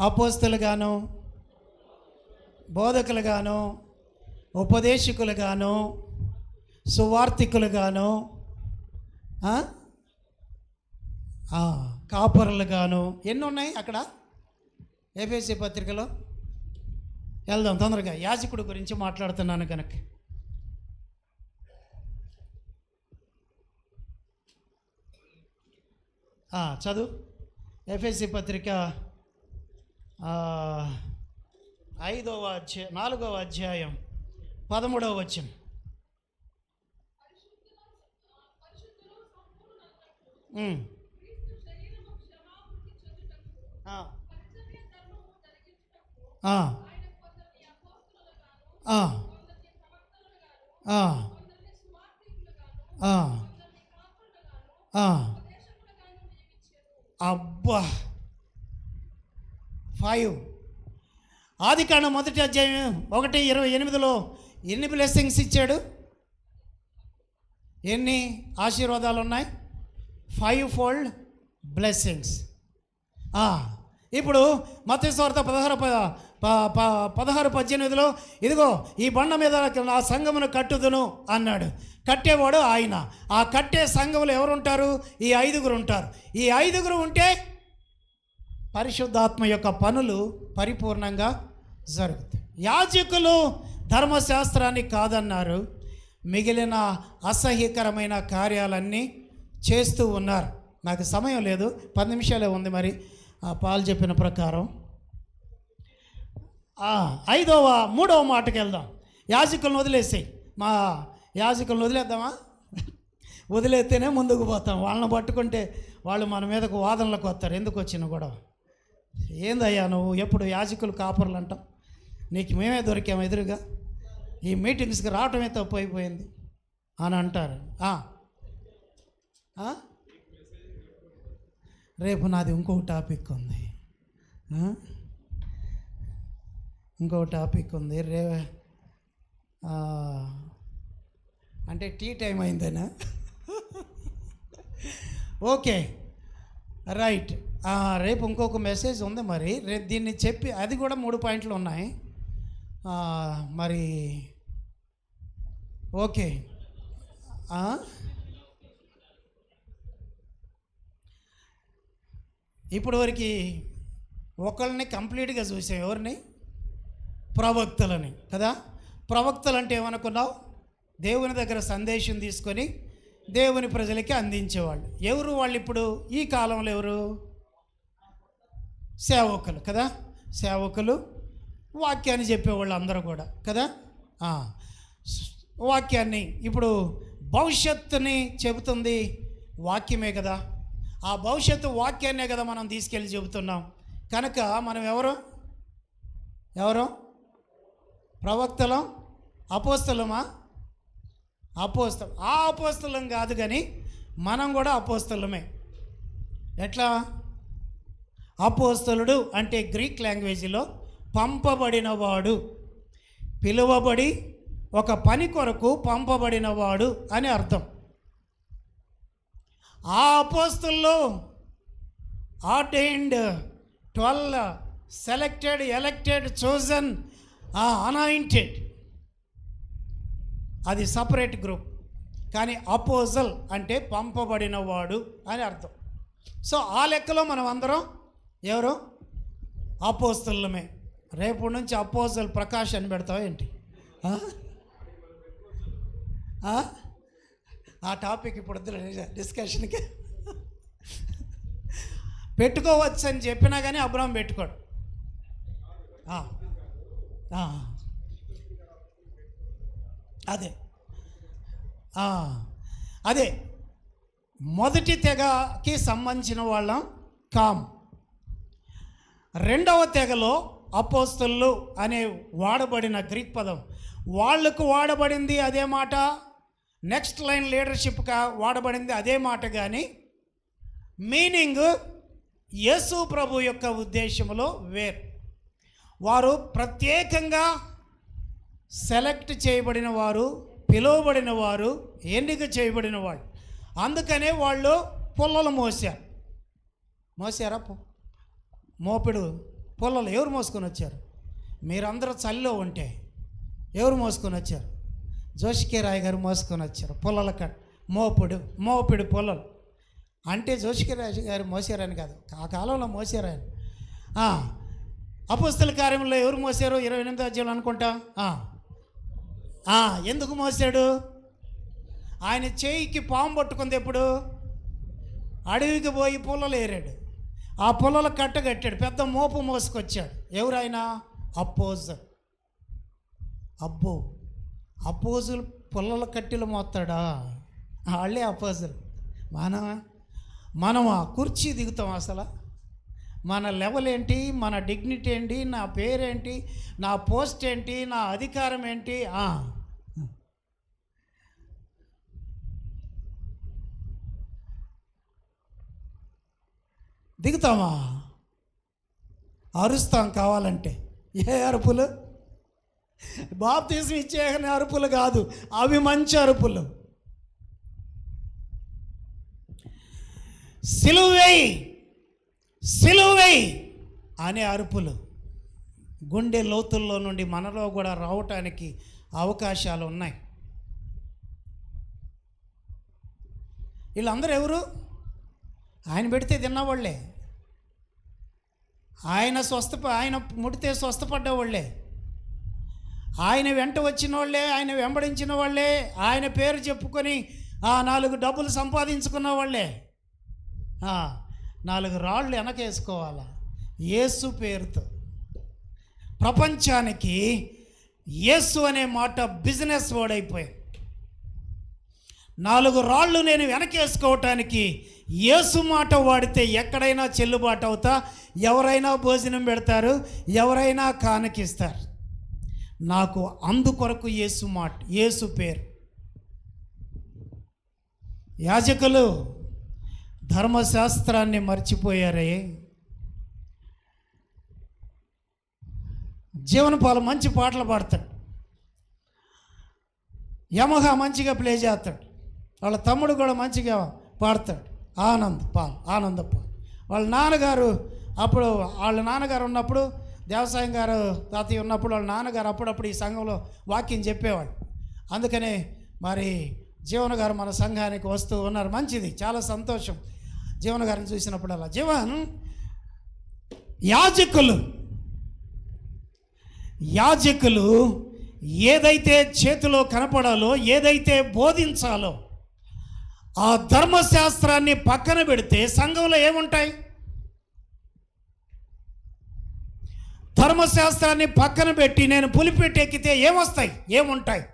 అపోస్తలుగాను, బోధకులుగాను, ఉపదేశకులుగాను, సువార్తికులుగాను, కాపరులుగాను, ఎన్ని ఉన్నాయి అక్కడ ఏబీసీ పత్రికలో. వెళ్దాం తొందరగా. యాజకుడు గురించి మాట్లాడుతున్నాను కనుక. చదువు. ఎఫెసీ పత్రిక 4వ అధ్యాయం 13వ వచనం. అబ్బా 5 ఆదికాండం 1వ అధ్యాయం 1:28లో ఎన్ని బ్లెస్సింగ్స్ ఇచ్చాడు? ఎన్ని ఆశీర్వాదాలు ఉన్నాయి? 5 fold బ్లెస్సింగ్స్. ఇప్పుడు మత్తయి సువార్త 16:18లో ఇదిగో ఈ బండ మీద ఆ సంఘమును కట్టుదును అన్నాడు. కట్టేవాడు ఆయన. ఆ కట్టే సంఘములు ఎవరుంటారు? ఈ 5 ఉంటారు. ఈ 5 ఉంటే పరిశుద్ధాత్మ యొక్క పనులు పరిపూర్ణంగా జరుగుతాయి. యాజకులు ధర్మశాస్త్రాన్ని కాదన్నారు, మిగిలిన అసహ్యకరమైన కార్యాలన్నీ చేస్తూ ఉన్నారు. నాకు సమయం లేదు, 10 నిమిషాలే ఉంది. మరి పాలు చెప్పిన ప్రకారం 3వ మాటకి వెళ్దాం. యాజకులను వదిలేసేయి. మా యాజకులను వదిలేద్దామా? వదిలేస్తేనే ముందుకు పోతాం. వాళ్ళని పట్టుకుంటే వాళ్ళు మన మీదకు వాదనలకు వస్తారు. ఎందుకు వచ్చిన గొడవ? ఏందయ్యా నువ్వు ఎప్పుడు యాజకులు కాపర్లు అంటాం? నీకు మేమే దొరికాము ఎదురుగా, ఈ మీటింగ్స్కి రావటమే తప్పు అయిపోయింది అని అంటారు. రేపు నాది ఇంకో టాపిక్ ఉంది. అంటే టీ టైం అయిందేనా? Okay right. రేపు ఇంకొక మెసేజ్ ఉంది, మరి రేపు దీన్ని చెప్పి అది కూడా 3 పాయింట్లు ఉన్నాయి. మరి ఓకే. ఇప్పుడు వరకు ఒకళ్ళని కంప్లీట్గా చూసాం, ఎవరిని? ప్రవక్తలని కదా. ప్రవక్తలు అంటే ఏమనుకున్నావు? దేవుని దగ్గర సందేశం తీసుకొని దేవుని ప్రజలకి అందించేవాళ్ళు. ఎవరు వాళ్ళు ఇప్పుడు ఈ కాలంలో? ఎవరు? సేవకులు కదా. సేవకులు వాక్యాన్ని చెప్పేవాళ్ళు అందరూ కూడా కదా. వాక్యాన్ని ఇప్పుడు భవిష్యత్తుని చెబుతుంది వాక్యమే కదా. ఆ భవిష్యత్తు వాక్యాన్నే కదా మనం తీసుకెళ్ళి చెబుతున్నాం. కనుక మనం ఎవరు? ప్రవక్తలం? అపోస్తలమా? అపోస్తలం. ఆ అపోస్తలం కాదు, కానీ మనం కూడా అపోస్తలమే. ఎట్లా? అపోస్తలుడు అంటే గ్రీక్ లాంగ్వేజ్లో పంపబడినవాడు, పిలువబడి ఒక పని కొరకు పంపబడినవాడు అని అర్థం. ఆ అపోస్తలులు ordained 12 selected, elected, chosen, anointed, అది సపరేట్ గ్రూప్. కానీ అపోజల్ అంటే పంపబడినవాడు అని అర్థం. సో ఆ లెక్కలో మనం అందరం ఎవరు? అపోస్తలులమే. రేపు నుంచి అపోజల్ ప్రకాష్ అని పెడతావా ఏంటి? ఆ టాపిక్ ఇప్పుడు డిస్కషన్కి పెట్టుకోవచ్చు అని చెప్పినా కానీ అబ్రాహం పెట్టుకోడు. అదే మొదటి తెగకి సంబంధించిన వాళ్ళం కామ్. రెండవ తెగలో అపోస్తలులు అనే వాడబడిన గ్రీక్ పదం, వాళ్లకు వాడబడింది అదే మాట, నెక్స్ట్ లైన్ లీడర్షిప్గా వాడబడింది అదే మాట, కానీ మీనింగ్ యేసు ప్రభు యొక్క ఉద్దేశంలో వేరు. వారు ప్రత్యేకంగా సెలెక్ట్ చేయబడిన వారు, పిలువబడిన వారు, ఎన్నిక చేయబడిన వాళ్ళు. అందుకనే వాళ్ళు పుల్లలు మోసారా? మోపిడు పుల్లలు ఎవరు మోసుకొని వచ్చారు? మీరందరూ చలిలో ఉంటే ఎవరు మోసుకొని వచ్చారు? జోషికే రాయ్ గారు మోసుకొని వచ్చారు పుల్లల మోపిడు పుల్లలు. అంటే జోషికే రాయ్ గారు మోసారని కాదు, ఆ కాలంలో మోసారని. అపోస్తల కార్యంలో ఎవరు మోసారు? 28వ అధ్యాయం అనుకుంటా. ఎందుకు మోసాడు? ఆయన చేయికి పాము పట్టుకుంది. ఎప్పుడు? అడవికి పోయి పుల్లలు ఏరాడు, ఆ పుల్లలు కట్టగట్టాడు, పెద్ద మోపు మోసుకొచ్చాడు. ఎవరైనా? అపోజులు పుల్లల కట్టెలు మోస్తాడా? వాళ్ళే అపోజులు. మనం ఆ కుర్చీ దిగుతాం. అసలు మన లెవెల్ ఏంటి, మన డిగ్నిటీ ఏంటి, నా పేరేంటి, నా పోస్ట్ ఏంటి, నా అధికారం ఏంటి? దిగుతామా? అరుస్తాం కావాలంటే. ఏ అరుపులు? బాప్తిసం ఇచ్చే అరుపులు కాదు, అవి మంచి అరుపులు. సిలువేయ్ అనే అరుపులు గుండె లోతుల్లో నుండి మనలో కూడా రావటానికి అవకాశాలు ఉన్నాయి. వీళ్ళందరూ ఎవరు? ఆయన పెడితే తిన్నవాళ్లే, ఆయన ముడితే స్వస్థపడ్డవాళ్లే, ఆయన వెంట వచ్చిన వాళ్ళే, ఆయన వెంబడించిన వాళ్ళే, ఆయన పేరు చెప్పుకొని 4 డబ్బులు సంపాదించుకున్న వాళ్ళే. 4 రాళ్ళు వెనకేసుకోవాలా యేసు పేరుతో. ప్రపంచానికి యేసు అనే మాట బిజినెస్ వర్డ్ అయిపోయింది. 4 రాళ్ళు నేను వెనకేసుకోవటానికి యేసు మాట వాడితే ఎక్కడైనా చెల్లుబాటు అవుతా, ఎవరైనా భోజనం పెడతారు, ఎవరైనా కానుకిస్తారు. నాకు అందుకొరకు యేసు మాట, యేసు పేరు. యాజకులు ధర్మశాస్త్రాన్ని మర్చిపోయారే. జీవనపాలు మంచి పాటలు పాడతాడు, యమహా మంచిగా ప్లే చేస్తాడు, వాళ్ళ తమ్ముడు కూడా మంచిగా పాడతాడు. ఆనందపాల్ వాళ్ళ నాన్నగారు అప్పుడు వాళ్ళ నాన్నగారు ఉన్నప్పుడు దేవసాయం గారు తాతయ్య ఉన్నప్పుడు వాళ్ళ నాన్నగారు అప్పుడప్పుడు ఈ సంఘంలో వాక్యం చెప్పేవాడు. అందుకనే మరి జీవన్ గారు మన సంఘానికి వస్తూ ఉన్నారు. మంచిది, చాలా సంతోషం జీవన్ గారిని చూసినప్పుడు. అలా జీవన్ యాజకులు ఏదైతే చేతిలో కనపడాలో, ఏదైతే బోధించాలో ఆ ధర్మశాస్త్రాన్ని పక్కన పెడితే సంఘంలో ఏముంటాయి? ధర్మశాస్త్రాన్ని పక్కన పెట్టి నేను పులిపెట్టి ఎక్కితే ఏమొస్తాయి? ఏముంటాయి?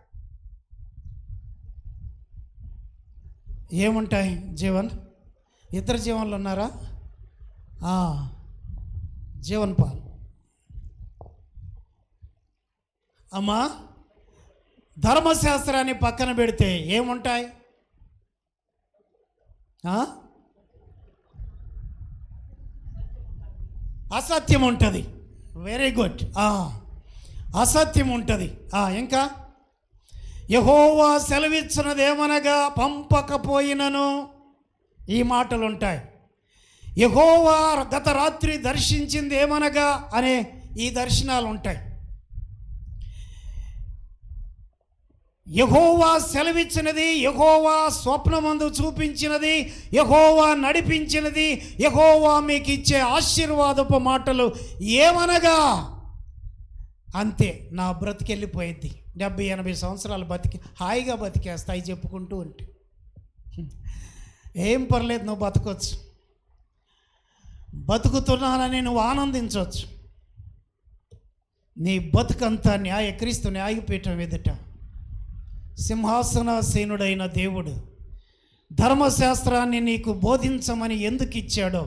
జీవన్, ఇద్దరు జీవన్లు ఉన్నారా? జీవన్ పాల్ అమ్మా, ధర్మశాస్త్రాన్ని పక్కన పెడితే ఏముంటాయి? అసత్యం ఉంటుంది. Very good. అసత్యం ఉంటుంది. ఇంకా యెహోవా సెలవిచ్చినదేమనగా పంపకపోయినను, ఈ మాటలు ఉంటాయి. యెహోవా గత రాత్రి దర్శించింది ఏమనగా అనే ఈ దర్శనాలు ఉంటాయి. యెహోవా సెలవిచ్చినది, యెహోవా స్వప్నమందు చూపించినది, యెహోవా నడిపించినది, యెహోవా మీకు ఇచ్చే ఆశీర్వాదపు మాటలు ఏమనగా అంతే. నా బ్రతికెళ్ళిపోయింది. 70-80 సంవత్సరాలు హాయిగా బతికేస్తాయి చెప్పుకుంటూ ఉంటే. ఏం పర్లేదు, నువ్వు బతకొచ్చు, బతుకుతున్నానని నువ్వు ఆనందించవచ్చు. నీ బతుకంతా క్రీస్తు న్యాయపీఠం ఎదుట సింహాసనాసీనుడైన దేవుడు ధర్మశాస్త్రాన్ని నీకు బోధించమని ఎందుకు ఇచ్చాడో,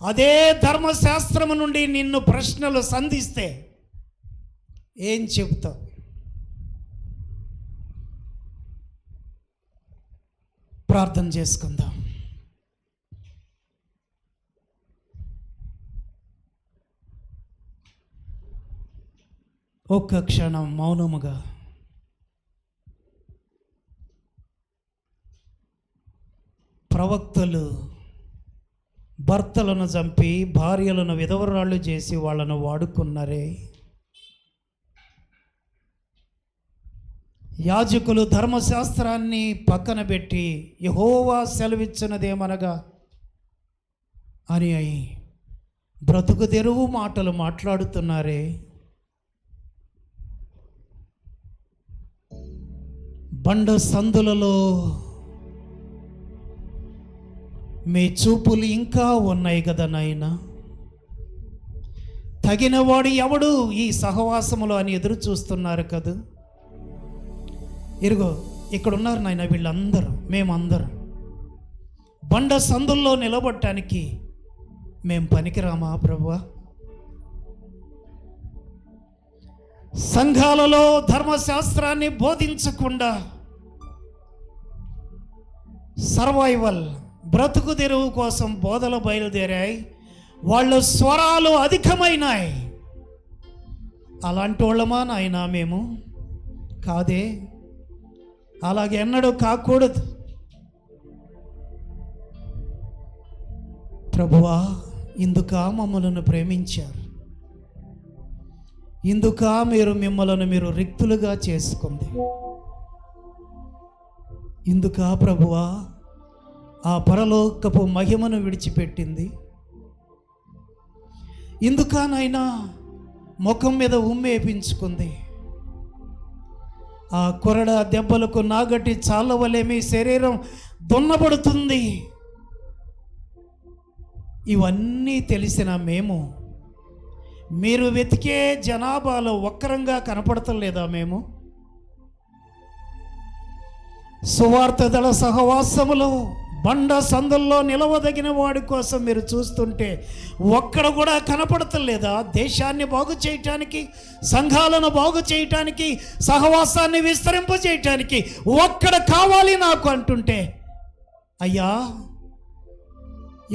అదే ధర్మశాస్త్రము నుండి నిన్ను ప్రశ్నలు సంధిస్తే ఏం చెబుతావు? ప్రార్థన చేసుకుందాం. ఒక్క క్షణం మౌనముగా ప్రవక్తలు భర్తలను చంపి భార్యలను విధవరాళ్ళు చేసి వాళ్ళను వాడుకున్నారే. యాజకులు ధర్మశాస్త్రాన్ని పక్కన పెట్టి యెహోవా సెలవిచ్చినదేమనగా అని బ్రతుకు తెరువు మాటలు మాట్లాడుతున్నారే. బండ సందులలో మీ చూపులు ఇంకా ఉన్నాయి కదా నాయనా. తగినవాడు ఎవడు ఈ సహవాసములో అని ఎదురు చూస్తున్నారు కదా. ఇరుగో ఇక్కడ ఉన్నారు నాయన, వీళ్ళందరూ, మేమందరం బండ సందుల్లో నిలబడటానికి మేము పనికిరామా ప్రభువా? సంఘాలలో ధర్మశాస్త్రాన్ని బోధించకుండా సర్వైవల్ బ్రతుకు తెరువు కోసం బోధలు బయలుదేరాయి. వాళ్ళ స్వరాలు అధికమైనాయి. అలాంటి వాళ్ళమా నాయనా మేము? కాదే, అలాగే ఎన్నడూ కాకూడదు ప్రభువా. ఇందుక మమ్మలను ప్రేమించారు, ఇందుక మిమ్మలను మీరు రిక్తులుగా చేసుకుంది, ఇందుక ప్రభువా ఆ పరలోకపు మహిమను విడిచిపెట్టింది, ఇందుకనైనా ముఖం మీద ఉమ్మేపించుకుంది. ఆ కొరడ దెబ్బలకు నాగటి చాలవలే మీ శరీరం దున్నబడుతుంది. ఇవన్నీ తెలిసిన మేము మీరు వెతికే జనాభాలో ఒక్కరంగా కనపడతలేదా? మేము సువార్త దళ సహవాసములో బండ సందుల్లో నిలవదగిన వాడి కోసం మీరు చూస్తుంటే ఒక్కడ కూడా కనపడతలేదా? దేశాన్ని బాగు చేయటానికి, సంఘాలను బాగు చేయటానికి, సహవాసాన్ని విస్తరింపజేయటానికి ఒక్కడ కావాలి నాకు అంటుంటే, అయ్యా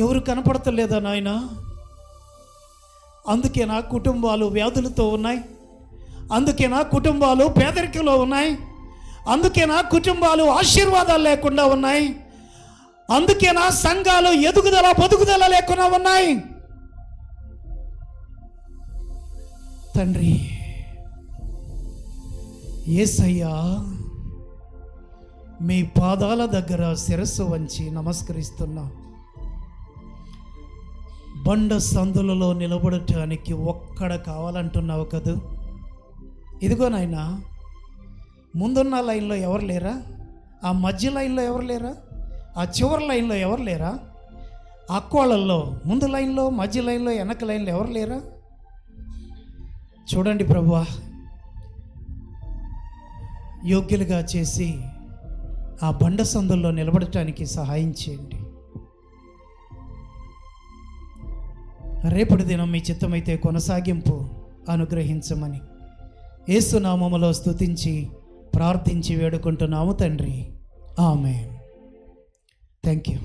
ఎవరు కనపడతలేదా నాయనా? అందుకే నా కుటుంబాలు వ్యాధులతో ఉన్నాయి, అందుకే నా కుటుంబాలు పేదరికంలో ఉన్నాయి, అందుకే నా కుటుంబాలు ఆశీర్వాదాలు లేకుండా ఉన్నాయి, అందుకే నా సంఘాలు ఎదుగుదల బతుకుదల లేకుండా ఉన్నాయి. తండ్రి యేసయ్యా, మీ పాదాల దగ్గర శిరస్సు వంచి నమస్కరిస్తున్నా. బండ సందులలో నిలబడటానికి ఒక్కడ కావాలంటున్నావు కదూ. ఇదిగో నాయనా, ముందున్న లైన్లో ఎవరు లేరా? ఆ మధ్య లైన్లో ఎవరు లేరా? ఆ చివరి లైన్లో ఎవరు లేరా? అక్కోళ్ళల్లో ముందు లైన్లో, మధ్య లైన్లో, వెనక లైన్లో ఎవరు లేరా? చూడండి ప్రభువా, యోగ్యులుగా చేసి ఆ బండ సందుల్లో నిలబడటానికి సహాయం చేయండి. రేపటి దినం మీ చిత్తమైతే కొనసాగింపు అనుగ్రహించమని యేసు నామములో స్తుతించి ప్రార్థించి వేడుకుంటున్నాము తండ్రి. ఆమేన్. Thank you.